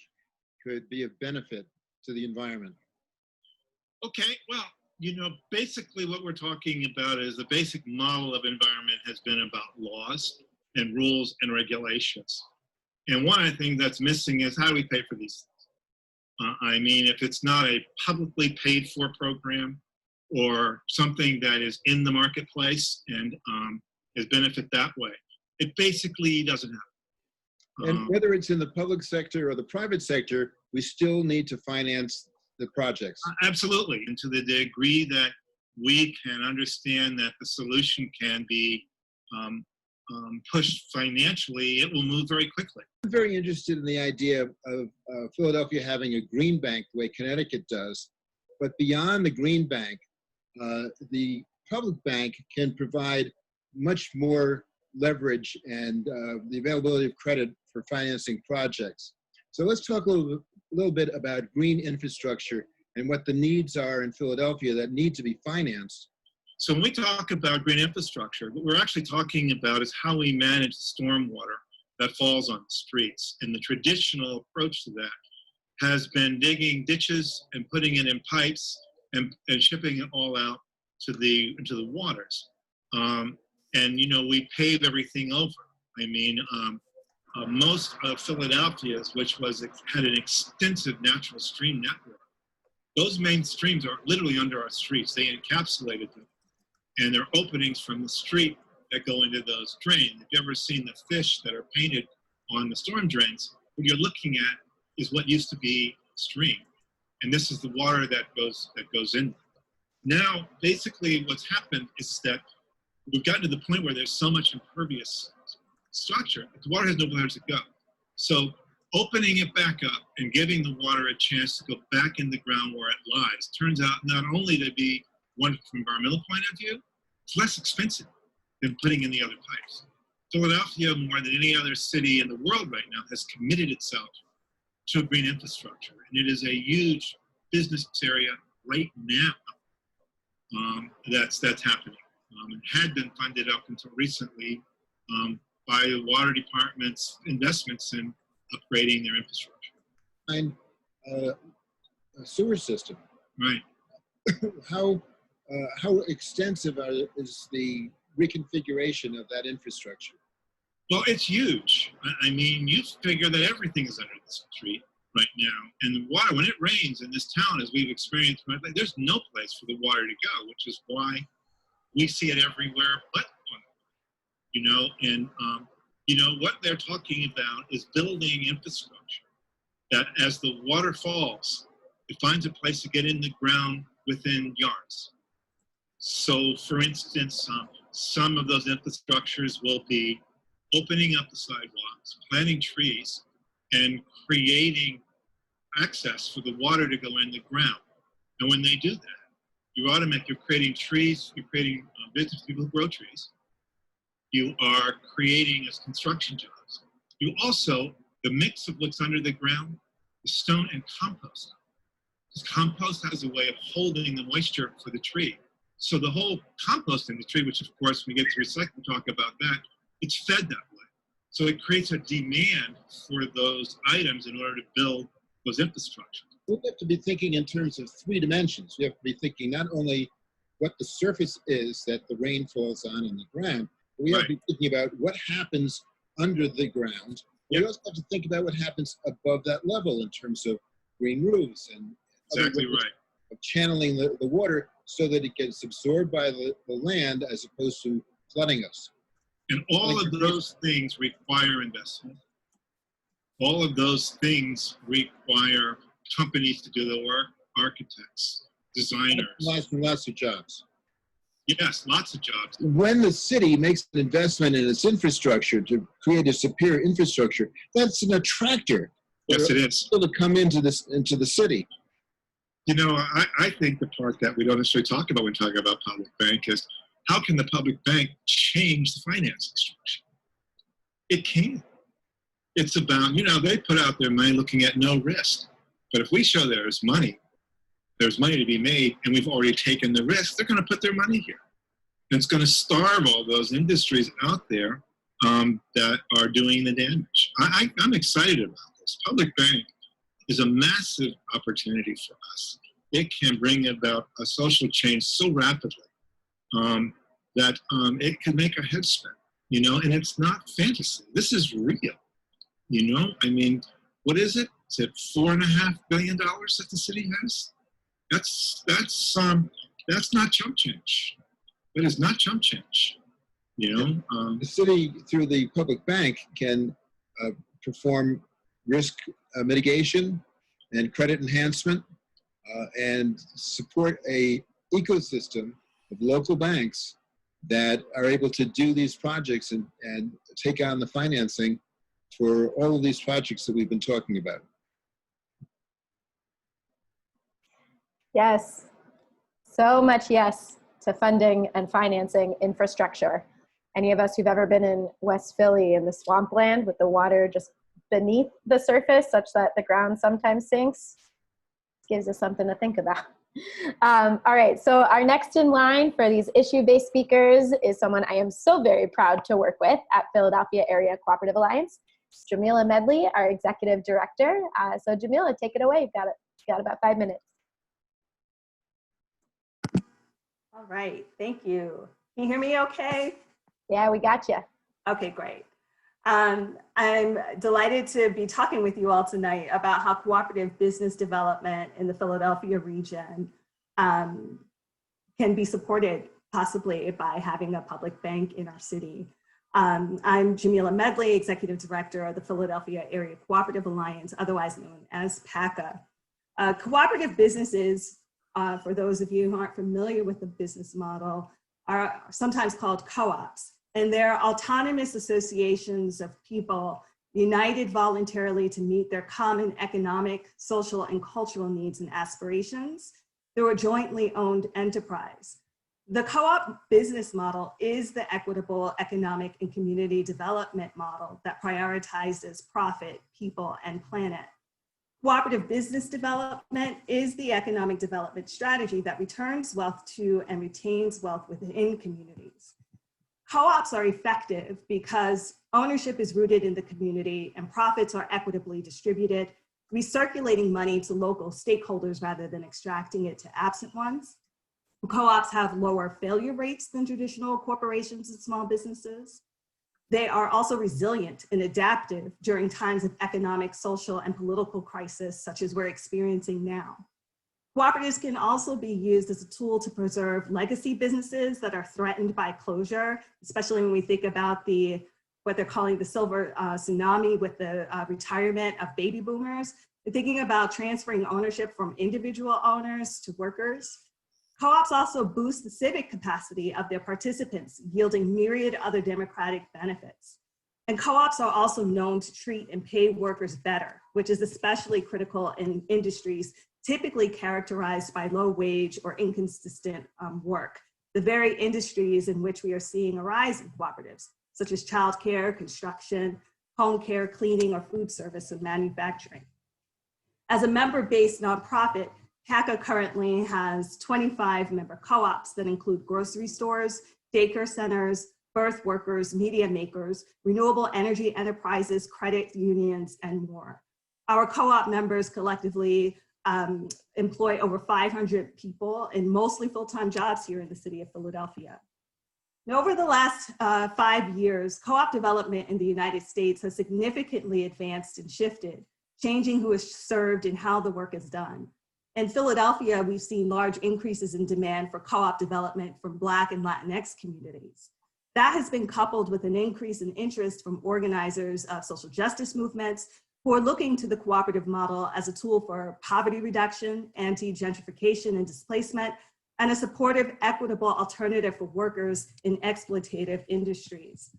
could be of benefit to the environment. Okay, well, you know, basically what we're talking about is the basic model of environment has been about laws and rules and regulations. And one of the things that's missing is how do we pay for these things? I mean, if it's not a publicly paid for program or something that is in the marketplace and is benefit that way, it basically doesn't happen. And whether it's in the public sector or the private sector, we still need to finance the projects. Absolutely, and to the degree that we can understand that the solution can be pushed financially, it will move very quickly. I'm very interested in the idea of Philadelphia having a green bank the way Connecticut does, but beyond the green bank, the public bank can provide much more leverage and the availability of credit for financing projects. So let's talk a little bit about green infrastructure and what the needs are in Philadelphia that need to be financed. So when we talk about green infrastructure, what we're actually talking about is how we manage stormwater that falls on the streets. And the traditional approach to that has been digging ditches and putting it in pipes and shipping it all out into the waters. And you know, we pave everything over. I mean, most of Philadelphia's, which had an extensive natural stream network, those main streams are literally under our streets. They encapsulated them. And there are openings from the street that go into those drains. If you've ever seen the fish that are painted on the storm drains, what you're looking at is what used to be a stream. And this is the water that goes in. Now, basically what's happened is that we've gotten to the point where there's so much impervious structure, the water has nowhere to go. So opening it back up and giving the water a chance to go back in the ground where it lies turns out not only to be one from an environmental point of view, it's less expensive than putting in the other pipes. Philadelphia, more than any other city in the world right now, has committed itself to green infrastructure. And it is a huge business area right now that's happening. It had been funded up until recently by the water department's investments in upgrading their infrastructure. And a sewer system. Right. How extensive is the reconfiguration of that infrastructure? Well, it's huge. I mean, you figure that everything is under the street right now. And the water, when it rains in this town, as we've experienced, there's no place for the water to go, which is why we see it everywhere but on, you know, and you know, what they're talking about is building infrastructure that as the water falls, it finds a place to get in the ground within yards. So for instance, some of those infrastructures will be opening up the sidewalks, planting trees, and creating access for the water to go in the ground. And when they do that, you're creating trees, you're creating business people who grow trees. You are creating as construction jobs. You also, the mix of what's under the ground is stone and compost. Because compost has a way of holding the moisture for the tree. So the whole compost in the tree, which of course when we get to recycling, talk about that, it's fed that way. So it creates a demand for those items in order to build those infrastructures. We have to be thinking in terms of 3 dimensions. We have to be thinking not only what the surface is that the rain falls on in the ground, but we have to be thinking about what happens under the ground. We also have to think about what happens above that level in terms of green roofs and exactly right. Of channeling the water so that it gets absorbed by the land as opposed to flooding us. And all of those things require investment. All of those things require companies to do the work, architects, designers. Lots of jobs. Yes, lots of jobs. When the city makes an investment in its infrastructure to create a superior infrastructure, that's an attractor. Yes, it is. To come into the city. You know, I think the part that we don't necessarily talk about when talking about public bank is how can the public bank change the financing structure? It can. It's about, you know, they put out their money looking at no risk. But if we show there's money to be made, and we've already taken the risk, they're going to put their money here. And it's going to starve all those industries out there that are doing the damage. I'm excited about this. Public bank is a massive opportunity for us. It can bring about a social change so rapidly that it can make our heads spin, you know, and it's not fantasy. This is real, you know? I mean, what is it? Is it $4.5 billion that the city has? That's not chump change. That is not chump change, you know? The city, through the public bank, can perform risk mitigation and credit enhancement and support a ecosystem of local banks that are able to do these projects and take on the financing for all of these projects that we've been talking about. Yes, so much yes to funding and financing infrastructure. Any of us who've ever been in West Philly in the swampland with the water just beneath the surface such that the ground sometimes sinks, gives us something to think about. All right, so our next in line for these issue-based speakers is someone I am so very proud to work with at Philadelphia Area Cooperative Alliance, Jamila Medley, our Executive Director. So Jamila, take it away. You've got about 5 minutes. All right, thank you. Can you hear me okay? Yeah, we got you. Okay, great. I'm delighted to be talking with you all tonight about how cooperative business development in the Philadelphia region can be supported possibly by having a public bank in our city. I'm Jamila Medley, Executive Director of the Philadelphia Area Cooperative Alliance, otherwise known as PACA. Cooperative businesses, for those of you who aren't familiar with the business model, are sometimes called co-ops. And they're autonomous associations of people united voluntarily to meet their common economic, social, and cultural needs and aspirations through a jointly owned enterprise. The co-op business model is the equitable economic and community development model that prioritizes profit, people, and planet. Cooperative business development is the economic development strategy that returns wealth to and retains wealth within communities. Co-ops are effective because ownership is rooted in the community and profits are equitably distributed, recirculating money to local stakeholders rather than extracting it to absent ones. Co-ops have lower failure rates than traditional corporations and small businesses. They are also resilient and adaptive during times of economic, social, and political crisis, such as we're experiencing now. Cooperatives can also be used as a tool to preserve legacy businesses that are threatened by closure, especially when we think about what they're calling the silver tsunami with the retirement of baby boomers. They're thinking about transferring ownership from individual owners to workers. Co-ops also boost the civic capacity of their participants, yielding myriad other democratic benefits. And co-ops are also known to treat and pay workers better, which is especially critical in industries typically characterized by low wage or inconsistent work, the very industries in which we are seeing a rise in cooperatives, such as childcare, construction, home care, cleaning, or food service and manufacturing. As a member-based nonprofit, PACA currently has 25 member co-ops that include grocery stores, daycare centers, birth workers, media makers, renewable energy enterprises, credit unions, and more. Our co-op members collectively employ over 500 people in mostly full-time jobs here in the city of Philadelphia. Now, over the last 5 years, co-op development in the United States has significantly advanced and shifted, changing who is served and how the work is done. In Philadelphia, we've seen large increases in demand for co-op development from Black and Latinx communities. That has been coupled with an increase in interest from organizers of social justice movements who are looking to the cooperative model as a tool for poverty reduction, anti-gentrification and displacement, and a supportive, equitable alternative for workers in exploitative industries.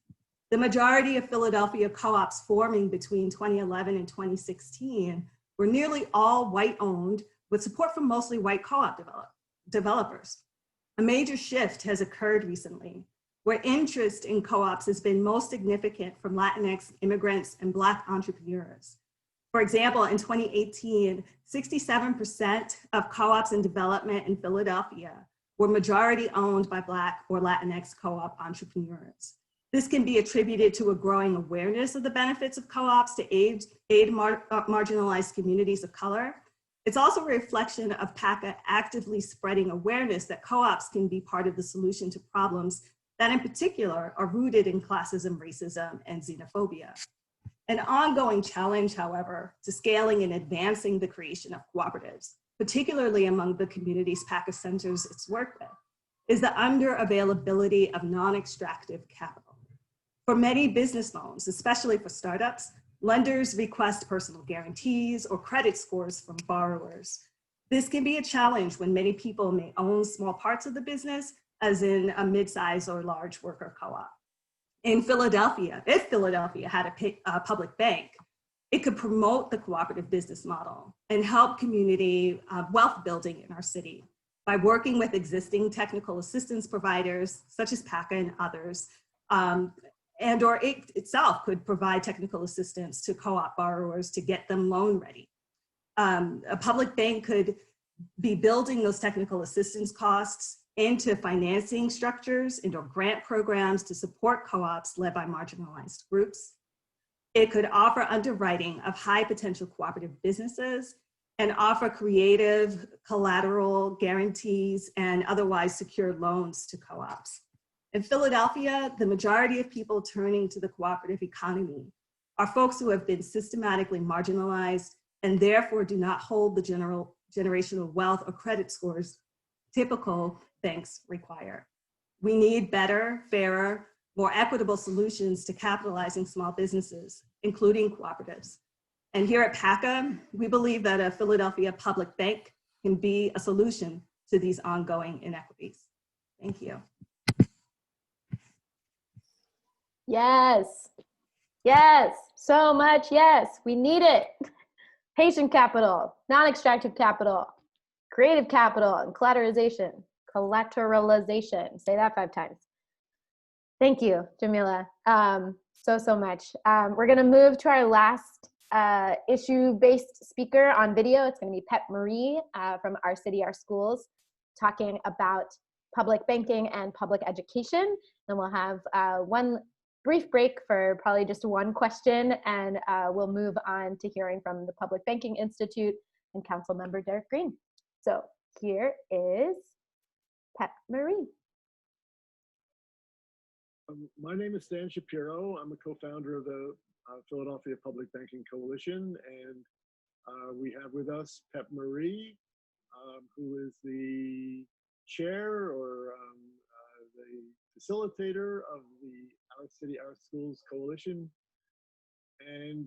The majority of Philadelphia co-ops forming between 2011 and 2016 were nearly all white-owned, with support from mostly white co-op developers. A major shift has occurred recently, where interest in co-ops has been most significant from Latinx immigrants and Black entrepreneurs. For example, in 2018, 67% of co-ops in development in Philadelphia were majority owned by Black or Latinx co-op entrepreneurs. This can be attributed to a growing awareness of the benefits of co-ops to aid marginalized communities of color. It's also a reflection of PACA actively spreading awareness that co-ops can be part of the solution to problems that in particular are rooted in classism, racism, and xenophobia. An ongoing challenge, however, to scaling and advancing the creation of cooperatives, particularly among the communities PACA centers its work with, is the under-availability of non-extractive capital. For many business loans, especially for startups, lenders request personal guarantees or credit scores from borrowers. This can be a challenge when many people may own small parts of the business, as in a mid-size or large worker co-op. In Philadelphia, if Philadelphia had a public bank, it could promote the cooperative business model and help community wealth building in our city by working with existing technical assistance providers, such as PACA and others, and or it itself could provide technical assistance to co-op borrowers to get them loan ready. A public bank could be building those technical assistance costs into financing structures, into grant programs to support co-ops led by marginalized groups. It could offer underwriting of high potential cooperative businesses and offer creative collateral guarantees and otherwise secured loans to co-ops. In Philadelphia, the majority of people turning to the cooperative economy are folks who have been systematically marginalized and therefore do not hold the generational wealth or credit scores typical banks require. We need better, fairer, more equitable solutions to capitalizing small businesses, including cooperatives. And here at PACA, we believe that a Philadelphia public bank can be a solution to these ongoing inequities. Thank you. Yes, yes, so much yes, we need it. Patient capital, non-extractive capital, creative capital, and collateralization. Say that 5 times. Thank you, Jamila, so much. We're gonna move to our last issue-based speaker on video. It's gonna be Pep Marie from Our City, Our Schools, talking about public banking and public education. Then we'll have one brief break for probably just one question, and we'll move on to hearing from the Public Banking Institute and Councilmember Derek Green. So here is Pep Marie. My name is Stan Shapiro. I'm a co-founder of the Philadelphia Public Banking Coalition, and we have with us Pep Marie, who is the chair or the facilitator of the Our City, Our Schools Coalition. And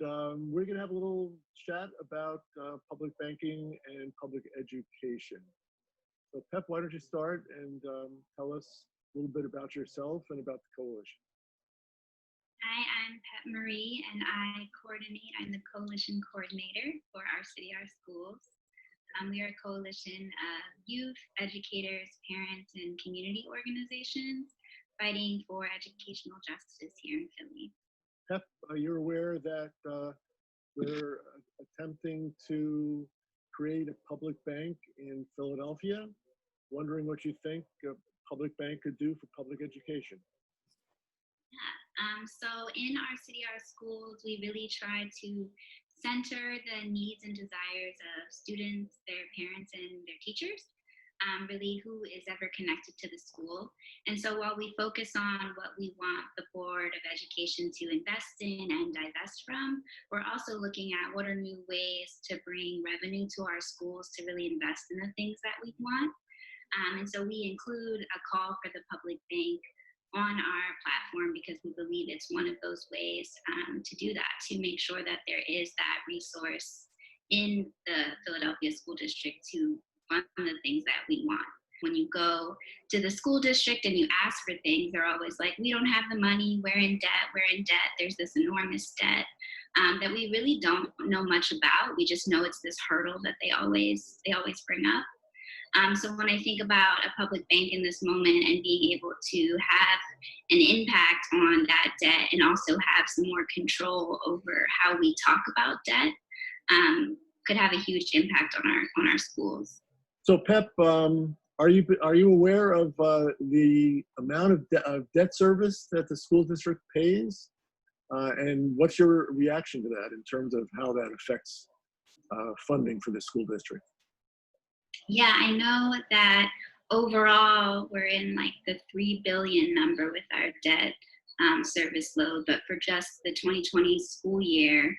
we're gonna have a little chat about public banking and public education. So Pep, why don't you start and tell us a little bit about yourself and about the coalition. Hi, I'm Pep Marie, and I'm the coalition coordinator for Our City, Our Schools. We are a coalition of youth, educators, parents, and community organizations fighting for educational justice here in Philly. Pep, you're aware that we're attempting to create a public bank in Philadelphia. Wondering what you think a public bank could do for public education. So in our city, our schools, we really try to center the needs and desires of students, their parents, and their teachers, really who is ever connected to the school. And so while we focus on what we want the Board of Education to invest in and divest from, we're also looking at what are new ways to bring revenue to our schools to really invest in the things that we want. And so we include a call for the public bank on our platform because we believe it's one of those ways to do that, to make sure that there is that resource in the Philadelphia School District to fund the things that we want. When you go to the school district and you ask for things, they're always like, we don't have the money, we're in debt, there's this enormous debt that we really don't know much about. We just know it's this hurdle that they always bring up. So when I think about a public bank in this moment and being able to have an impact on that debt and also have some more control over how we talk about debt, could have a huge impact on our schools. So Pep, are you aware of the amount of debt service that the school district pays? And what's your reaction to that in terms of how that affects funding for the school district? Yeah, I know that overall we're in like the 3 billion number with our debt service load, but for just the 2020 school year,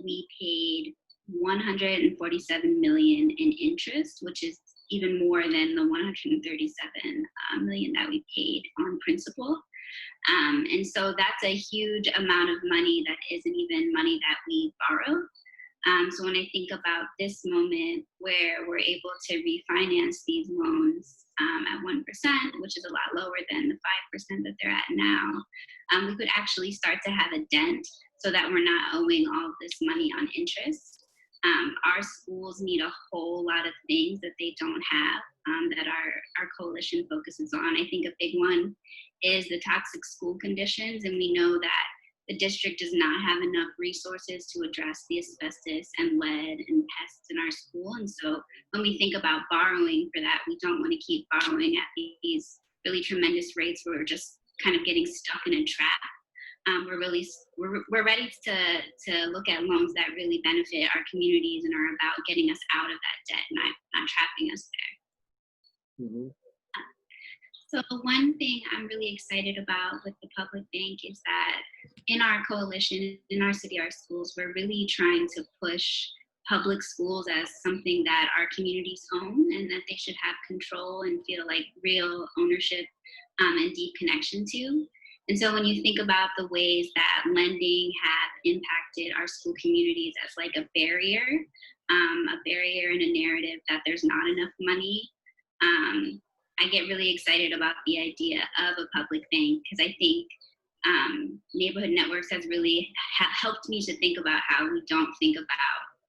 we paid 147 million in interest, which is even more than the 137 million that we paid on principal. And so that's a huge amount of money that isn't even money that we borrow. So when I think about this moment where we're able to refinance these loans at 1%, which is a lot lower than the 5% that they're at now, we could actually start to have a dent so that we're not owing all of this money on interest. Our schools need a whole lot of things that they don't have that our coalition focuses on. I think a big one is the toxic school conditions, and we know that the district does not have enough resources to address the asbestos and lead and pests in our school. And so when we think about borrowing for that, we don't want to keep borrowing at these really tremendous rates where we're just kind of getting stuck in a trap. We're ready to look at loans that really benefit our communities and are about getting us out of that debt, not trapping us there. Mm-hmm. So one thing I'm really excited about with the public bank is that in our coalition, in our city, our schools, we're really trying to push public schools as something that our communities own and that they should have control and feel like real ownership and deep connection to. And so when you think about the ways that lending have impacted our school communities as like a barrier and a narrative that there's not enough money, I get really excited about the idea of a public bank because I think Neighborhood Networks has really helped me to think about how we don't think about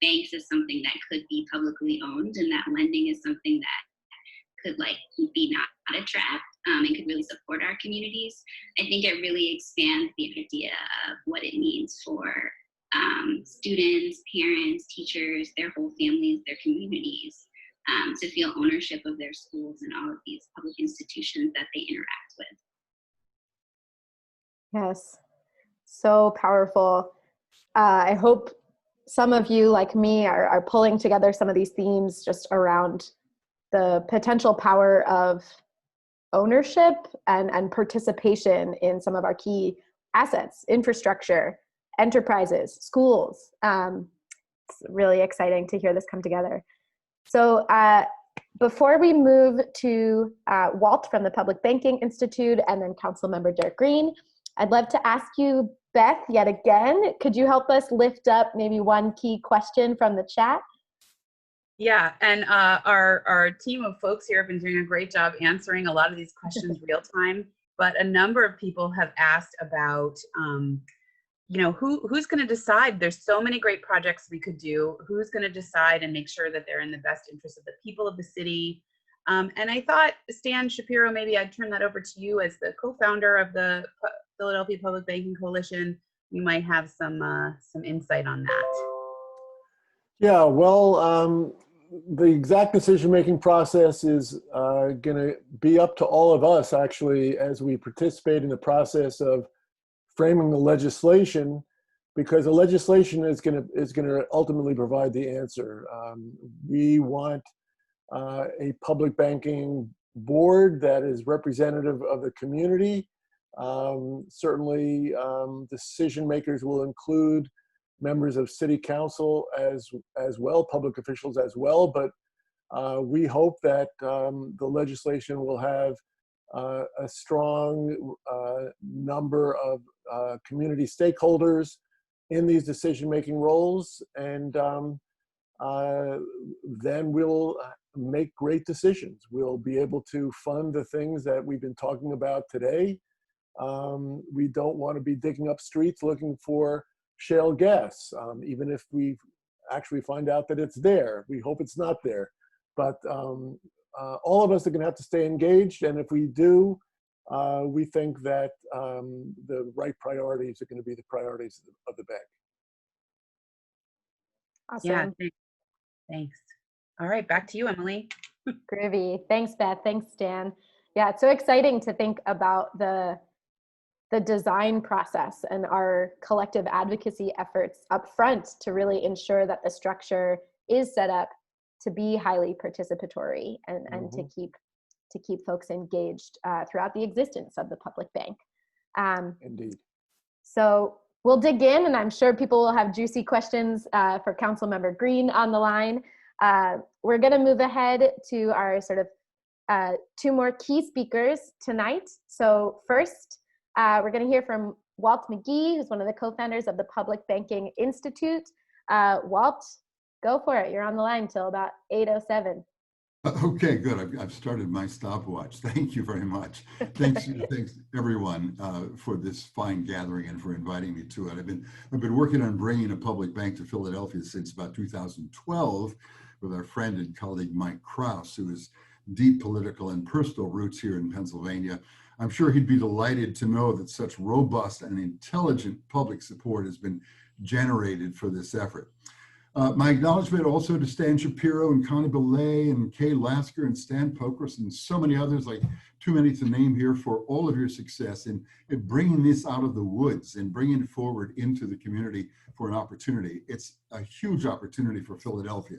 banks as something that could be publicly owned and that lending is something that could like be not a trap and could really support our communities. I think it really expands the idea of what it means for students, parents, teachers, their whole families, their communities to feel ownership of their schools and all of these public institutions that they interact with. Yes, so powerful. I hope some of you, like me, are pulling together some of these themes just around the potential power of ownership and participation in some of our key assets, infrastructure, enterprises, schools. It's really exciting to hear this come together. So before we move to Walt from the Public Banking Institute and then Councilmember Derek Green, I'd love to ask you, Beth, yet again, could you help us lift up maybe one key question from the chat? Yeah, and our team of folks here have been doing a great job answering a lot of these questions real time, but a number of people have asked about, you know, who's going to decide? There's so many great projects we could do. Who's going to decide and make sure that they're in the best interest of the people of the city? And I thought, Stan Shapiro, maybe I'd turn that over to you as the co-founder of the Philadelphia Public Banking Coalition. You might have some insight on that. Yeah, well, the exact decision-making process is going to be up to all of us, actually, as we participate in the process of framing the legislation, because the legislation is going to ultimately provide the answer. We want a public banking board that is representative of the community. Certainly, decision makers will include members of city council as well, public officials as well. But we hope that the legislation will have a strong number of community stakeholders in these decision-making roles, and then we'll make great decisions. We'll be able to fund the things that we've been talking about today. We don't want to be digging up streets looking for shale gas, even if we actually find out that it's there. We hope it's not there. But all of us are going to have to stay engaged, and if we do, we think that the right priorities are going to be the priorities of the bank. Awesome. Yeah, thanks. All right, back to you, Emily. Groovy. Thanks, Beth. Thanks, Dan. Yeah, it's so exciting to think about the design process and our collective advocacy efforts up front to really ensure that the structure is set up to be highly participatory and to keep folks engaged throughout the existence of the public bank. Indeed. So we'll dig in, and I'm sure people will have juicy questions for Councilmember Green on the line. We're going to move ahead to our sort of two more key speakers tonight. So first, we're going to hear from Walt McGee, who's one of the co-founders of the Public Banking Institute. Walt, go for it. You're on the line till about 8:07. Okay, good. I've started my stopwatch. Thank you very much. Thanks everyone for this fine gathering and for inviting me to it. I've been working on bringing a public bank to Philadelphia since about 2012 with our friend and colleague Mike Krause, who has deep political and personal roots here in Pennsylvania. I'm sure he'd be delighted to know that such robust and intelligent public support has been generated for this effort. My acknowledgement also to Stan Shapiro and Connie Belay and Kay Lasker and Stan Pokras and so many others, like too many to name here, for all of your success in bringing this out of the woods and bringing it forward into the community for an opportunity. It's a huge opportunity for Philadelphia.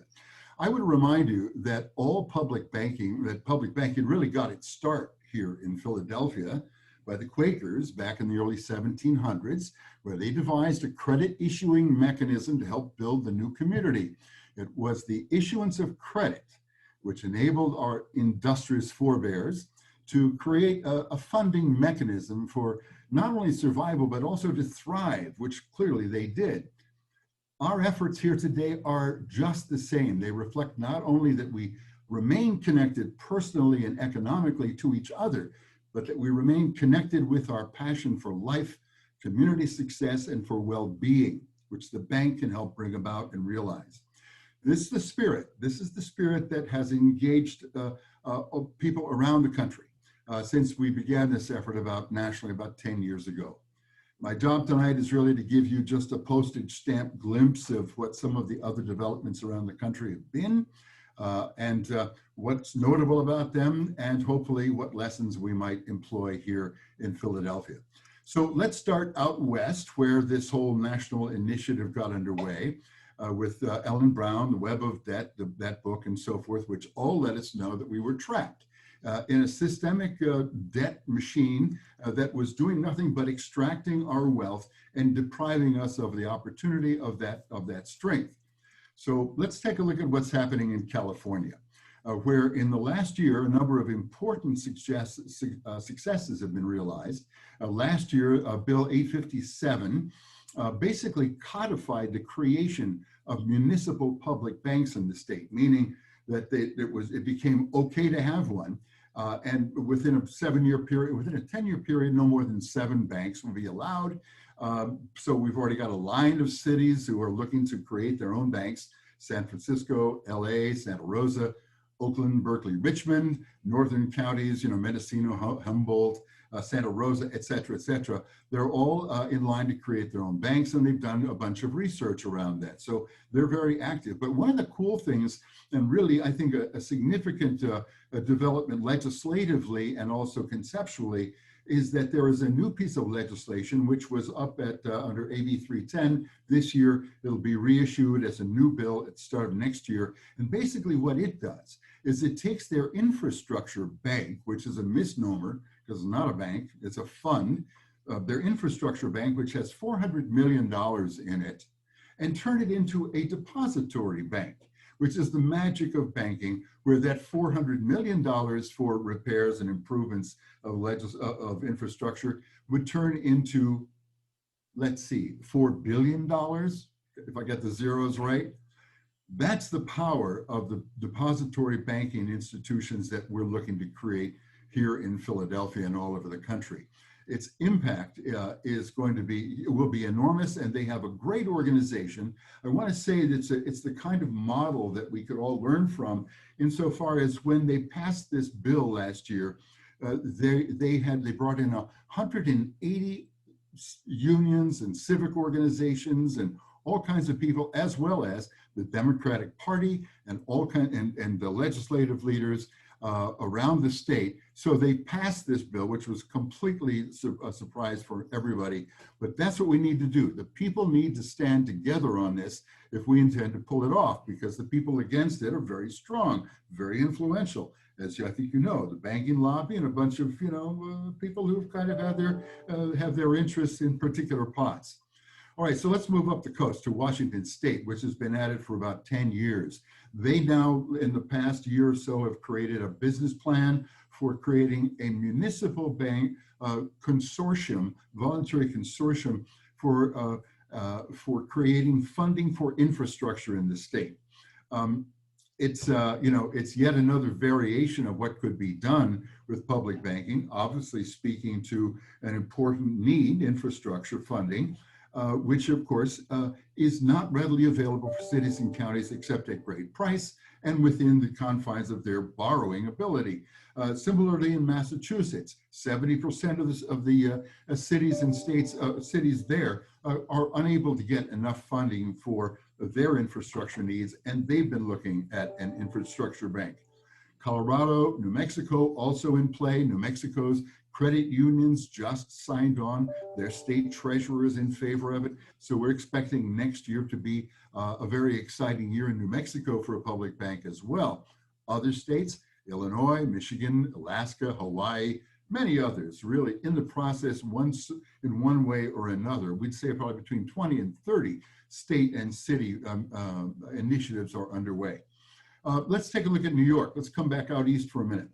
I would remind you that public banking really got its start here in Philadelphia by the Quakers back in the early 1700s, where they devised a credit issuing mechanism to help build the new community. It was the issuance of credit which enabled our industrious forebears to create a funding mechanism for not only survival, but also to thrive, which clearly they did. Our efforts here today are just the same. They reflect not only that we remain connected personally and economically to each other, but that we remain connected with our passion for life, community success, and for well-being, which the bank can help bring about and realize. This is the spirit. This is the spirit that has engaged people around the country since we began this effort nationally about 10 years ago. My job tonight is really to give you just a postage stamp glimpse of what some of the other developments around the country have been, and what's notable about them, and hopefully what lessons we might employ here in Philadelphia. So let's start out west, where this whole national initiative got underway with Ellen Brown, The Web of Debt, that book and so forth, which all let us know that we were trapped in a systemic debt machine that was doing nothing but extracting our wealth and depriving us of the opportunity of that strength. So let's take a look at what's happening in California, where in the last year, a number of important successes have been realized. Last year, Bill 857 basically codified the creation of municipal public banks in the state, meaning that it became okay to have one. And within a 7-year period, within a 10-year period, no more than 7 banks will be allowed. So we've already got a line of cities who are looking to create their own banks: San Francisco, LA, Santa Rosa, Oakland, Berkeley, Richmond, northern counties, Mendocino, Humboldt, Santa Rosa, et cetera, they're all in line to create their own banks, and they've done a bunch of research around that. So they're very active. But one of the cool things, and really I think a significant development legislatively and also conceptually, is that there is a new piece of legislation which was up at under AB 310 this year. It'll be reissued as a new bill at the start of next year. And basically what it does is it takes their infrastructure bank, which is a misnomer because it's not a bank, it's a fund, their infrastructure bank, which has $400 million in it, and turn it into a depository bank, which is the magic of banking, where that $400 million for repairs and improvements of infrastructure would turn into, let's see, $4 billion, if I get the zeros right. That's the power of the depository banking institutions that we're looking to create here in Philadelphia and all over the country. Its impact will be enormous, and they have a great organization. I want to say that it's the kind of model that we could all learn from, insofar as when they passed this bill last year, they brought in 180 unions and civic organizations and all kinds of people, as well as the Democratic Party and and the legislative leaders around the state. So they passed this bill, which was completely a surprise for everybody. But that's what we need to do. The people need to stand together on this if we intend to pull it off, because the people against it are very strong, very influential. As I think you know, the banking lobby and a bunch of people who've kind of have their interests in particular pots. All right, so let's move up the coast to Washington State, which has been at it for about 10 years. They now, in the past year or so, have created a business plan for creating a municipal bank consortium, voluntary consortium for creating funding for infrastructure in the state. It's yet another variation of what could be done with public banking, obviously speaking to an important need, infrastructure funding, which of course is not readily available for cities and counties except at great price and within the confines of their borrowing ability. Similarly in Massachusetts, 70% of the cities and cities there are unable to get enough funding for their infrastructure needs, and they've been looking at an infrastructure bank. Colorado, New Mexico also in play. New Mexico's credit unions just signed on. Their state treasurer is in favor of it. So we're expecting next year to be a very exciting year in New Mexico for a public bank as well. Other states, Illinois, Michigan, Alaska, Hawaii, many others really in the process, in one way or another. We'd say probably between 20 and 30 state and city initiatives are underway. Let's take a look at New York. Let's come back out east for a minute.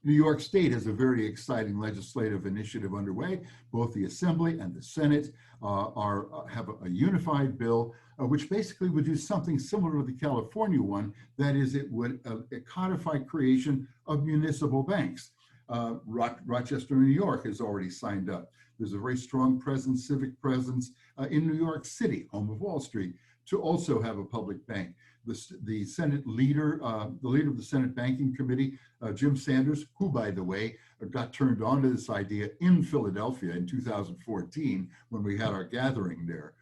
New York State has a very exciting legislative initiative underway. Both the Assembly and the Senate have a unified bill, which basically would do something similar to the California one. That is, it would codify creation of municipal banks. Rochester, New York has already signed up. There's a very strong presence, civic presence in New York City, home of Wall Street, to also have a public bank. The Senate leader, the leader of the Senate Banking Committee, Jim Sanders, who, by the way, got turned on to this idea in Philadelphia in 2014 when we had our gathering there.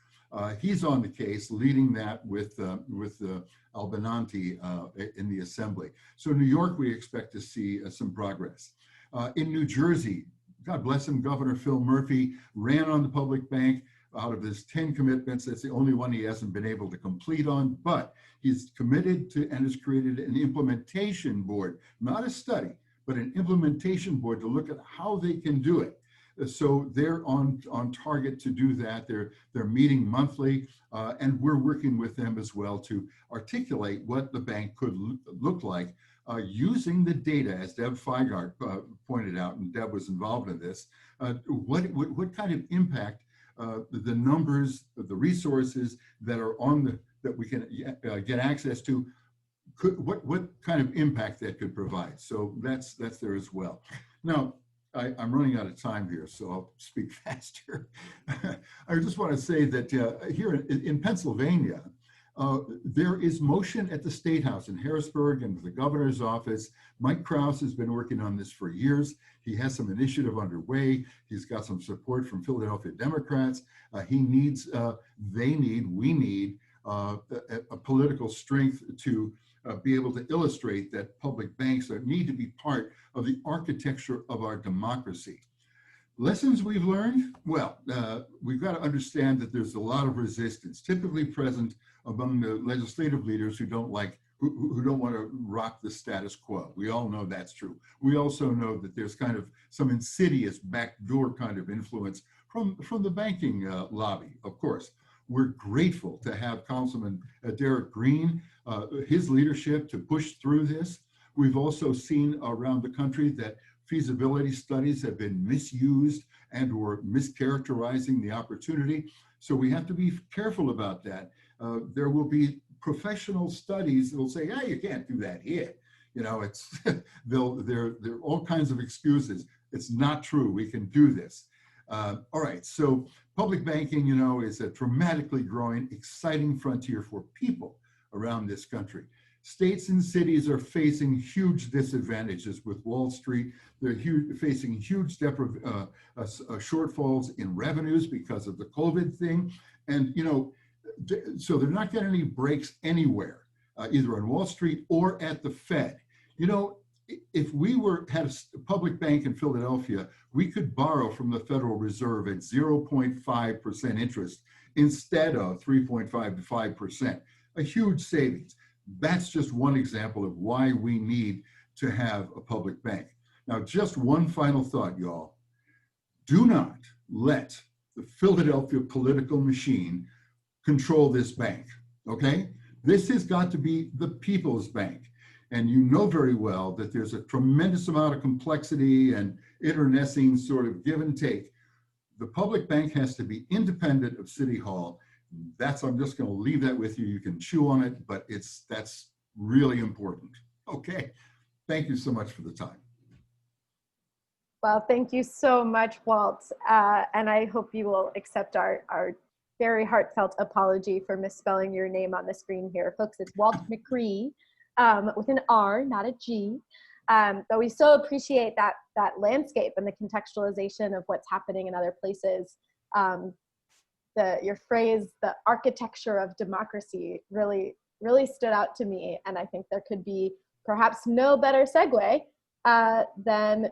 He's on the case, leading that with Albananti in the Assembly. So New York, we expect to see some progress. In New Jersey, God bless him, Governor Phil Murphy ran on the public bank. Out of his 10 commitments, that's the only one he hasn't been able to complete on, but he's committed to and has created an implementation board, not a study, but an implementation board to look at how they can do it. So they're on target to do that. They're meeting monthly, and we're working with them as well to articulate what the bank could look like using the data, as Deb Feigart pointed out, and Deb was involved in this. What kind of impact the numbers, the resources that are that we can get access to, what kind of impact that could provide. So that's there as well. Now, I'm running out of time here, so I'll speak faster. I just want to say that here in Pennsylvania, There is motion at the State House in Harrisburg and the governor's office. Mike Krause has been working on this for years. He has some initiative underway. He's got some support from Philadelphia Democrats. We need a political strength to be able to illustrate that public banks need to be part of the architecture of our democracy. Lessons we've learned? Well, we've got to understand that there's a lot of resistance, typically present among the legislative leaders who don't want to rock the status quo. We all know that's true. We also know that there's kind of some insidious backdoor kind of influence from the banking lobby, of course. We're grateful to have Councilman Derek Green, his leadership to push through this. We've also seen around the country that feasibility studies have been misused and or mischaracterizing the opportunity. So we have to be careful about that. There will be professional studies that will say, "Yeah, you can't do that here." You know, it's there are all kinds of excuses. It's not true. We can do this. All right. So public banking, you know, is a dramatically growing, exciting frontier for people around this country. States and cities are facing huge disadvantages with Wall Street. They're facing huge shortfalls in revenues because of the COVID thing. And, you know, so they're not getting any breaks anywhere, either on Wall Street or at the Fed. You know, if we had a public bank in Philadelphia, we could borrow from the Federal Reserve at 0.5% interest instead of 3.5 to 5%, a huge savings. That's just one example of why we need to have a public bank. Now, just one final thought, y'all. Do not let the Philadelphia political machine control this bank, okay? This has got to be the people's bank. And you know very well that there's a tremendous amount of complexity and internecine sort of give and take. The public bank has to be independent of City Hall. I'm just going to leave that with you. You can chew on it, but that's really important. Okay. Thank you so much for the time. Well, thank you so much, Walt. And I hope you will accept our very heartfelt apology for misspelling your name on the screen here. Folks, it's Walt McCree with an R, not a G. But we so appreciate that landscape and the contextualization of what's happening in other places. Your phrase, the architecture of democracy, really stood out to me. And I think there could be perhaps no better segue than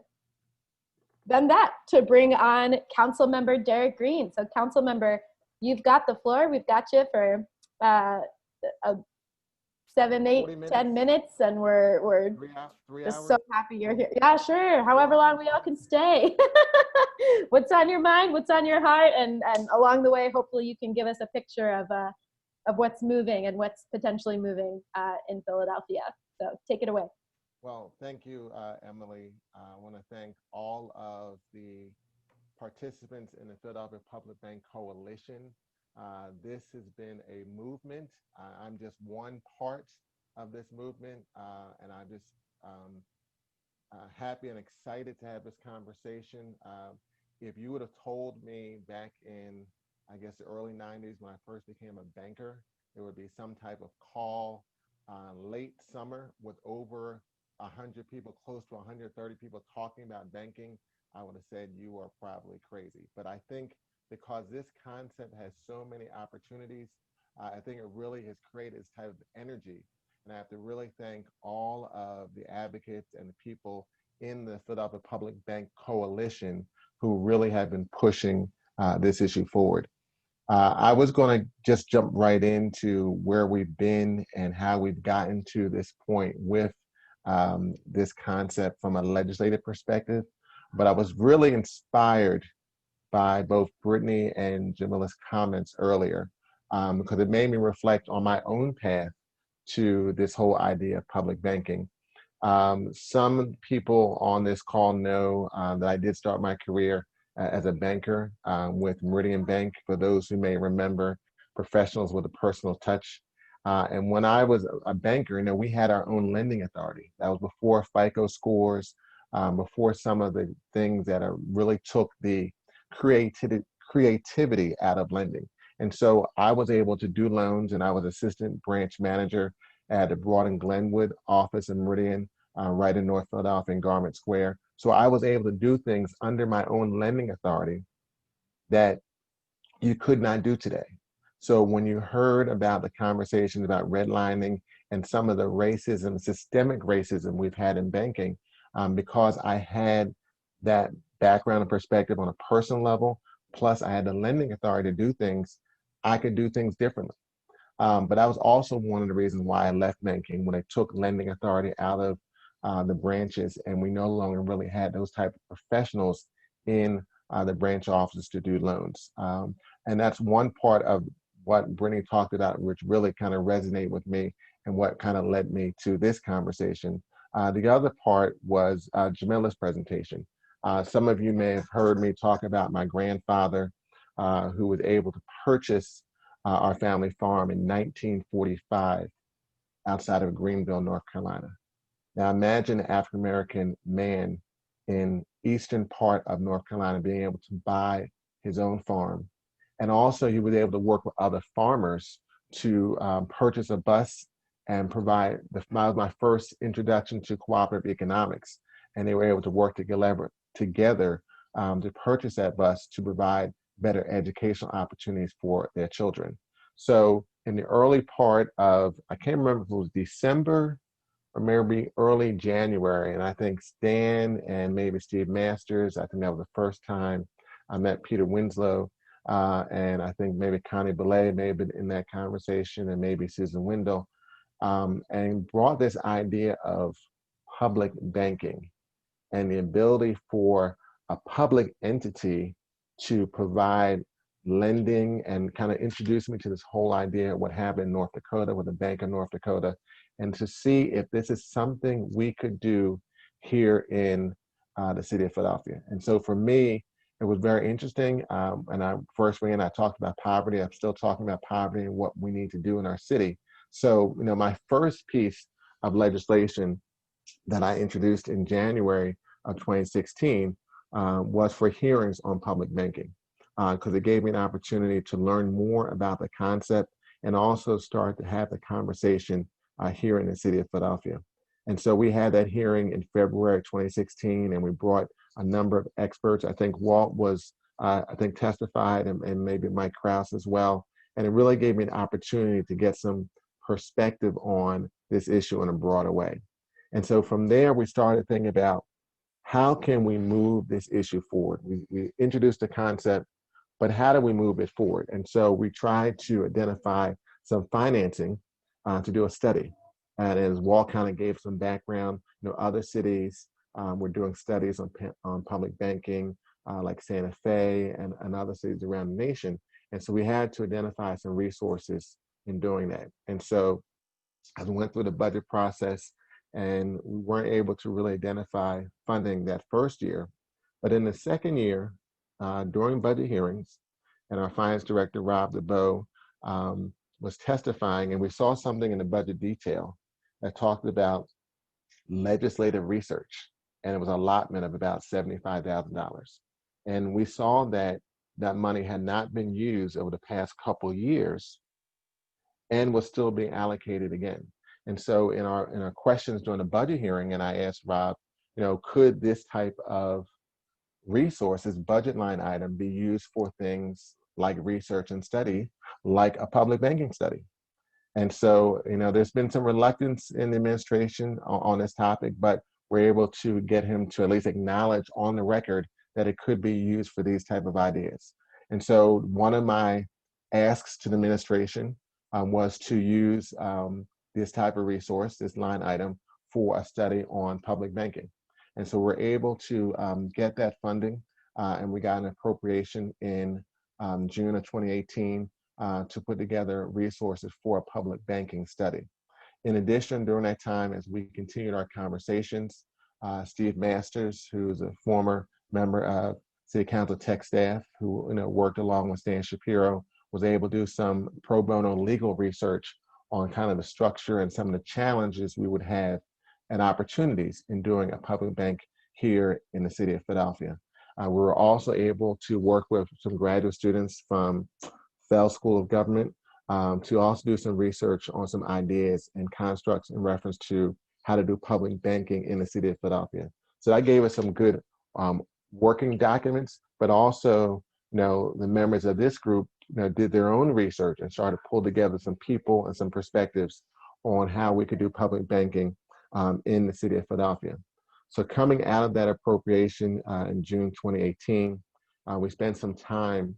that to bring on Councilmember Derek Green. So Councilmember, you've got the floor. We've got you for 7, 8, 10 minutes, and we're just so happy you're here. Yeah, sure. However long we all can stay. What's on your mind? What's on your heart? And along the way, hopefully, you can give us a picture of what's moving and what's potentially moving in Philadelphia. So take it away. Well, thank you, Emily. I want to thank all of the participants in the Philadelphia Public Bank Coalition. This has been a movement. I'm just one part of this movement, and I'm just happy and excited to have this conversation. If you would have told me back in, I guess, the early 90s when I first became a banker, there would be some type of call late summer with over 100 people, close to 130 people talking about banking, I would have said you are probably crazy. But I think because this concept has so many opportunities, I think it really has created this type of energy. And I have to really thank all of the advocates and the people in the Philadelphia Public Bank Coalition who really have been pushing this issue forward. I was going to just jump right into where we've been and how we've gotten to this point with this concept from a legislative perspective. But I was really inspired by both Brittany and Jamila's comments earlier, because it made me reflect on my own path to this whole idea of public banking. Some people on this call know that I did start my career as a banker with Meridian Bank, for those who may remember, professionals with a personal touch. And when I was a banker, we had our own lending authority. That was before FICO scores, before some of the things that really took the creativity out of lending. And so I was able to do loans, and I was assistant branch manager at the Broad and Glenwood office in Meridian, right in North Philadelphia in Garment Square. So I was able to do things under my own lending authority that you could not do today. So when you heard about the conversations about redlining and some of the racism, systemic racism we've had in banking, because I had that background and perspective on a personal level, plus I had the lending authority to do things, I could do things differently. But that was also one of the reasons why I left banking, when I took lending authority out of the branches, and we no longer really had those type of professionals in the branch offices to do loans. And that's one part of what Brittany talked about, which really kind of resonated with me and what kind of led me to this conversation. The other part was Jamila's presentation. Some of you may have heard me talk about my grandfather, who was able to purchase our family farm in 1945 outside of Greenville, North Carolina. Now imagine an African-American man in eastern part of North Carolina being able to buy his own farm. And also he was able to work with other farmers to purchase a bus and provide, that was my first introduction to cooperative economics. And they were able to work together to purchase that bus to provide better educational opportunities for their children. So in the early part of, I can't remember if it was December or maybe early January, and I think Stan and maybe Steve Masters, I think that was the first time I met Peter Winslow, and I think maybe Connie Belay may have been in that conversation, and maybe Susan Wendell, and brought this idea of public banking and the ability for a public entity to provide lending, and kind of introduce me to this whole idea of what happened in North Dakota with the Bank of North Dakota, and to see if this is something we could do here in the city of Philadelphia. And so for me, it was very interesting. And I first went in, I talked about poverty. I'm still talking about poverty and what we need to do in our city. So, you know, my first piece of legislation that I introduced in January of 2016 was for hearings on public banking, because it gave me an opportunity to learn more about the concept and also start to have the conversation here in the city of Philadelphia. And so we had that hearing in February 2016, and we brought a number of experts. I think Walt was, testified, and maybe Mike Krause as well. And it really gave me an opportunity to get some perspective on this issue in a broader way. And so from there, we started thinking about how can we move this issue forward? We introduced the concept, but how do we move it forward? And so we tried to identify some financing to do a study. And as Walt kind of gave some background, you know, other cities were doing studies on public banking, like Santa Fe and other cities around the nation. And so we had to identify some resources in doing that. And so as we went through the budget process, and we weren't able to really identify funding that first year, but in the second year, during budget hearings, and our finance director, Rob DeBow, was testifying, and we saw something in the budget detail that talked about legislative research, and it was an allotment of about $75,000. And we saw that that money had not been used over the past couple years and was still being allocated again. And so in our questions during the budget hearing, and I asked Rob, you know, could this type of resources, budget line item, be used for things like research and study, like a public banking study? And so, you know, there's been some reluctance in the administration on this topic, but we're able to get him to at least acknowledge on the record that it could be used for these type of ideas. And so one of my asks to the administration was to use this type of resource, this line item, for a study on public banking. And so we're able to get that funding, and we got an appropriation in June of 2018 to put together resources for a public banking study. In addition, during that time, as we continued our conversations, Steve Masters, who's a former member of City Council tech staff, who worked along with Stan Shapiro, was able to do some pro bono legal research on kind of the structure and some of the challenges we would have and opportunities in doing a public bank here in the city of Philadelphia. We were also able to work with some graduate students from Fell School of Government, to also do some research on some ideas and constructs in reference to how to do public banking in the city of Philadelphia. So that gave us some good working documents, but also, the members of this group, did their own research and started to pull together some people and some perspectives on how we could do public banking in the city of Philadelphia. So coming out of that appropriation in June 2018, we spent some time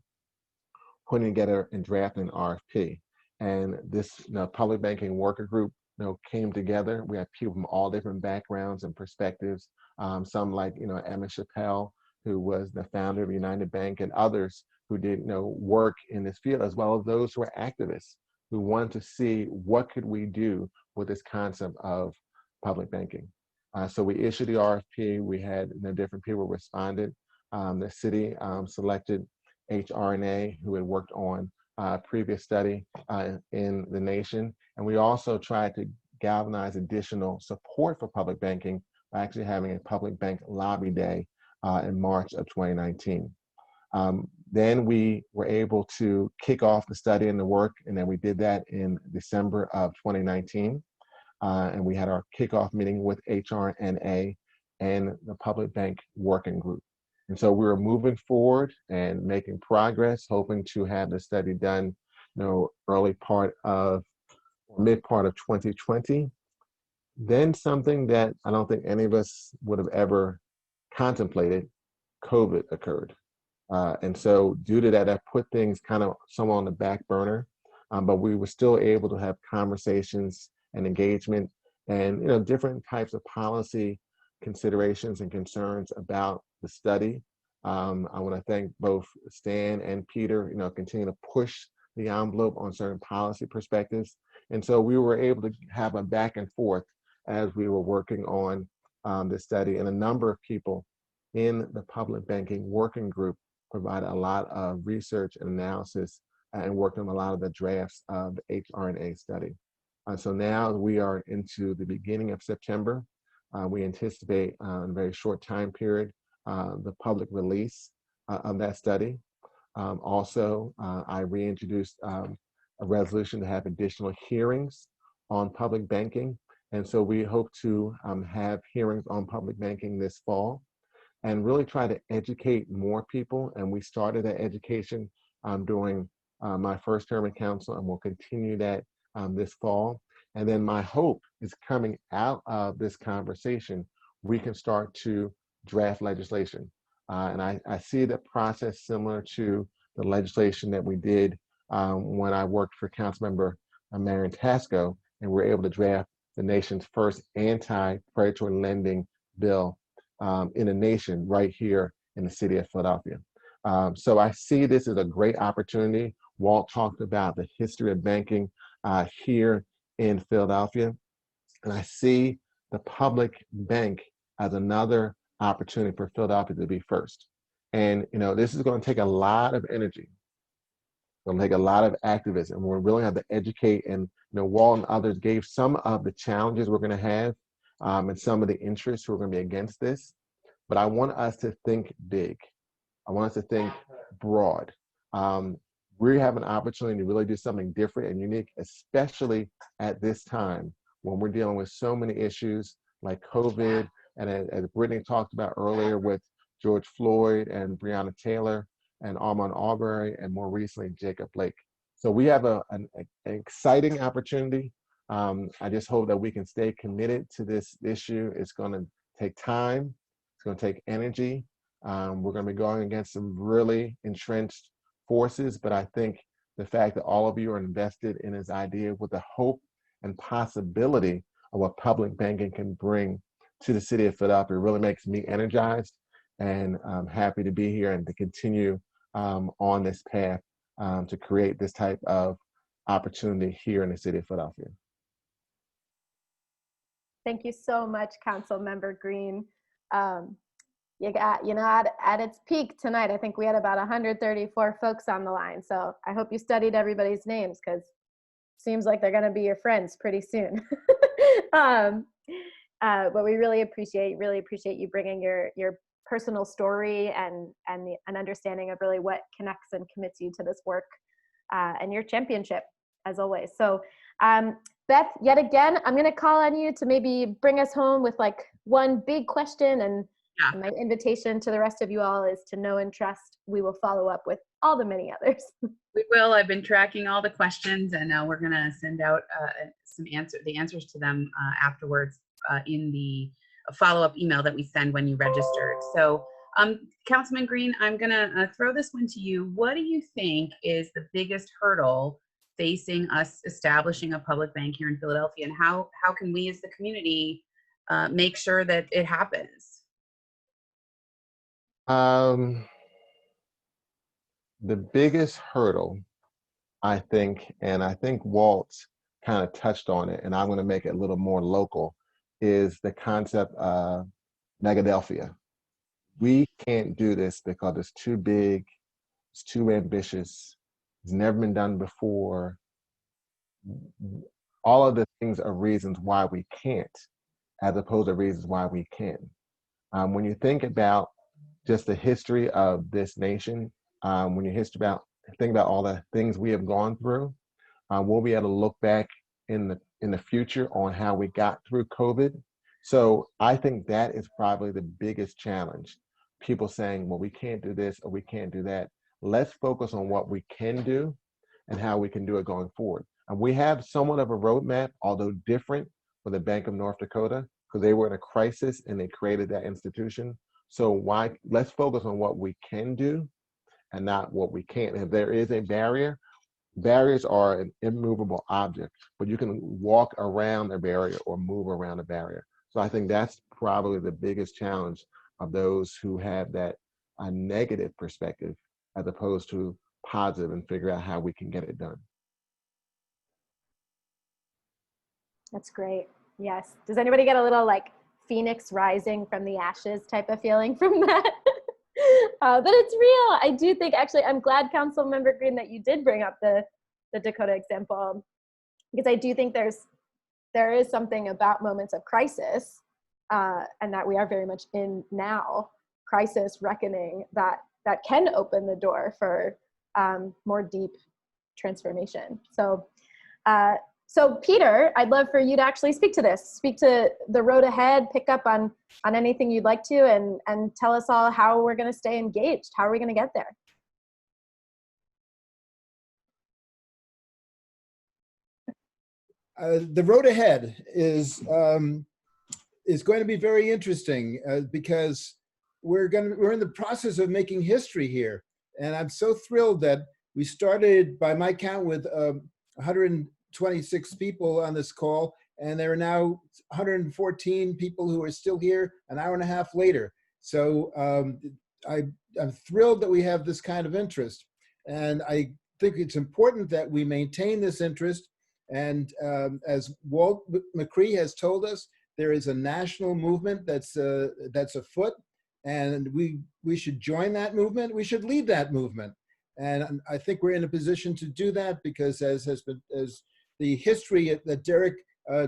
putting together and drafting an RFP. And this public banking worker group came together. We had people from all different backgrounds and perspectives. Some like Emma Chappelle, who was the founder of United Bank, and others who did work in this field, as well as those who are activists who wanted to see what could we do with this concept of public banking. So we issued the RFP. We had different people responded. The city selected HRNA, who had worked on a previous study in the nation. And we also tried to galvanize additional support for public banking by actually having a public bank lobby day in March of 2019. Then we were able to kick off the study and the work, and then we did that in December of 2019. And we had our kickoff meeting with HRNA and the Public Bank Working Group. And so we were moving forward and making progress, hoping to have the study done, early part of, or mid part of 2020. Then something that I don't think any of us would have ever contemplated, COVID occurred. And so due to that, that put things kind of somewhat on the back burner, but we were still able to have conversations and engagement and different types of policy considerations and concerns about the study. I want to thank both Stan and Peter, continue to push the envelope on certain policy perspectives. And so we were able to have a back and forth as we were working on the study, and a number of people in the public banking working group provided a lot of research and analysis and worked on a lot of the drafts of the HRNA study. So now we are into the beginning of September. We anticipate in a very short time period the public release of that study. Also, I reintroduced a resolution to have additional hearings on public banking. And so we hope to have hearings on public banking this fall and really try to educate more people. And we started that education during my first term in council, and we'll continue that this fall. And then my hope is, coming out of this conversation, we can start to draft legislation. And I see the process similar to the legislation that we did when I worked for Councilmember Marion Tasco, and we were able to draft the nation's first anti-predatory lending bill in the nation right here in the city of Philadelphia. So I see this as a great opportunity. Walt talked about the history of banking here in Philadelphia, and I see the public bank as another opportunity for Philadelphia to be first. And this is going to take a lot of energy. It's going to take a lot of activism, and we're really have to educate. And Walt and others gave some of the challenges we're going to have and some of the interests who are going to be against this. But I want us to think big. I want us to think broad. We have an opportunity to really do something different and unique, especially at this time when we're dealing with so many issues like COVID, and as Brittany talked about earlier with George Floyd and Breonna Taylor and Ahmaud Arbery, and more recently, Jacob Blake. So we have an exciting opportunity. I just hope that we can stay committed to this issue. It's going to take time. It's going to take energy. We're going to be going against some really entrenched forces, but I think the fact that all of you are invested in this idea with the hope and possibility of what public banking can bring to the city of Philadelphia really makes me energized, and I'm happy to be here and to continue on this path to create this type of opportunity here in the city of Philadelphia. Thank you so much, Councilmember Green. You got, at its peak tonight, I think we had about 134 folks on the line. So I hope you studied everybody's names, because it seems like they're going to be your friends pretty soon. But we really appreciate you bringing your personal story and an understanding of really what connects and commits you to this work. and your championship, as always. So Beth, yet again, I'm going to call on you to maybe bring us home with like one big question, and my invitation to the rest of you all is to know and trust. We will follow up with all the many others. We will. I've been tracking all the questions, and we're going to send out the answers to them afterwards in the follow-up email that we send when you registered. So, Councilman Green, I'm going to throw this one to you. What do you think is the biggest hurdle facing us establishing a public bank here in Philadelphia, and how can we as the community make sure that it happens? The biggest hurdle, I think, and I think Walt kind of touched on it, and I'm going to make it a little more local, is the concept of Megadelphia. We can't do this because it's too big, it's too ambitious, it's never been done before. All of the things are reasons why we can't, as opposed to reasons why we can. When you think about just the history of this nation, when you think about all the things we have gone through, we'll be able to look back in the future on how we got through COVID. So I think that is probably the biggest challenge. People saying, well, we can't do this or we can't do that. Let's focus on what we can do and how we can do it going forward. And we have somewhat of a roadmap, although different, for the Bank of North Dakota, because they were in a crisis and they created that institution. So let's focus on what we can do and not what we can't. If there is a barrier, barriers are an immovable object, but you can walk around a barrier or move around a barrier. So I think that's probably the biggest challenge of those who have that negative perspective as opposed to positive, and figure out how we can get it done. That's great. Yes. Does anybody get a little like phoenix rising from the ashes type of feeling from that? But it's real. I do think, actually, I'm glad, Councilmember Green, that you did bring up the Dakota example, because I do think there is something about moments of crisis, and that we are very much in now, crisis reckoning that can open the door for more deep transformation. So, so Peter, I'd love for you to actually speak to this, speak to the road ahead, pick up on anything you'd like to, and tell us all how we're going to stay engaged. How are we going to get there? The road ahead is going to be very interesting because we're in the process of making history here, and I'm so thrilled that we started, by my count, with 126 people on this call, and there are now 114 people who are still here an hour and a half later. So I'm thrilled that we have this kind of interest, and I think it's important that we maintain this interest. And as Walt McCree has told us, there is a national movement that's afoot, and we should join that movement. We should lead that movement, and I think we're in a position to do that because, as the history that Derek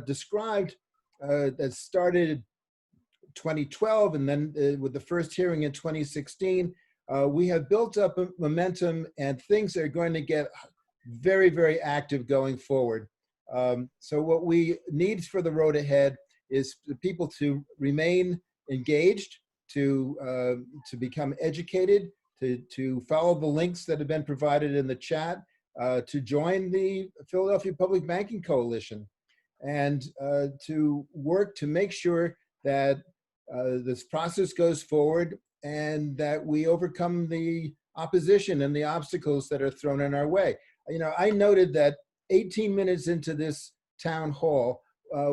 described, that started 2012, and then with the first hearing in 2016, we have built up a momentum, and things are going to get very, very active going forward. So what we need for the road ahead is the people to remain engaged, to become educated, to follow the links that have been provided in the chat, to join the Philadelphia Public Banking Coalition, and to work to make sure that this process goes forward and that we overcome the opposition and the obstacles that are thrown in our way. You know, I noted that 18 minutes into this town hall,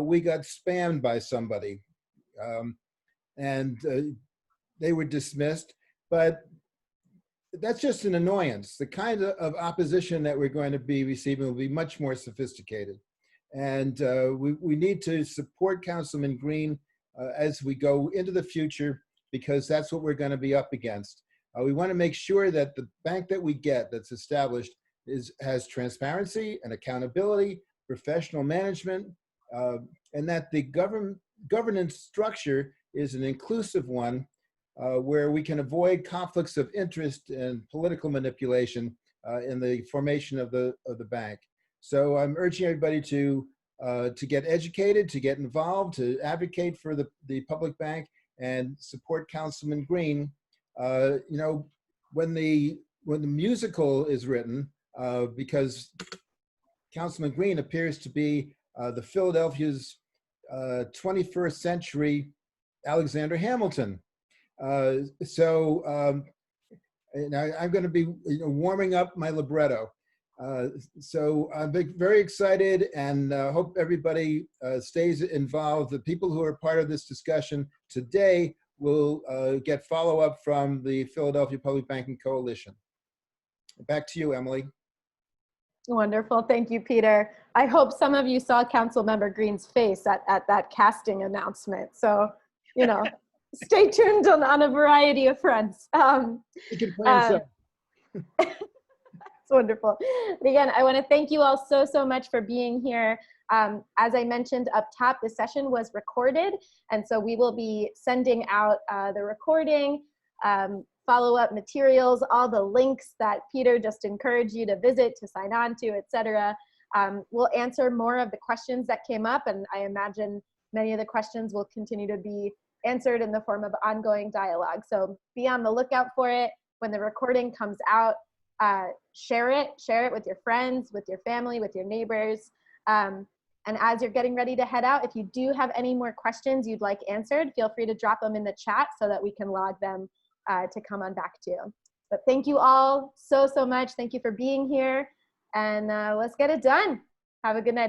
we got spammed by somebody, and they were dismissed, but that's just an annoyance. The kind of opposition that we're going to be receiving will be much more sophisticated. And we need to support Councilman Green as we go into the future, because that's what we're going to be up against. We want to make sure that the bank that we get that's established has transparency and accountability, professional management, and that the governance structure is an inclusive one where we can avoid conflicts of interest and political manipulation in the formation of the bank. So I'm urging everybody to get educated, to get involved, to advocate for the public bank, and support Councilman Green. You know, when the musical is written, because Councilman Green appears to be the Philadelphia's 21st century Alexander Hamilton. And I'm going to be warming up my libretto. So I'm very excited, and hope everybody stays involved. The people who are part of this discussion today will get follow-up from the Philadelphia Public Banking Coalition. Back to you, Emily. Wonderful. Thank you, Peter. I hope some of you saw Councilmember Green's face at that casting announcement. So, you know, stay tuned on a variety of fronts. You can play himself. It's wonderful. And again, I want to thank you all so much for being here. As I mentioned up top, the session was recorded, and so we will be sending out the recording, follow-up materials, all the links that Peter just encouraged you to visit, to sign on to, etc. We'll answer more of the questions that came up, and I imagine many of the questions will continue to be answered in the form of ongoing dialogue. So be on the lookout for it. When the recording comes out, share it with your friends, with your family, with your neighbors. And as you're getting ready to head out, if you do have any more questions you'd like answered, feel free to drop them in the chat so that we can log them to come on back to. But thank you all so much. Thank you for being here, and let's get it done. Have a good night.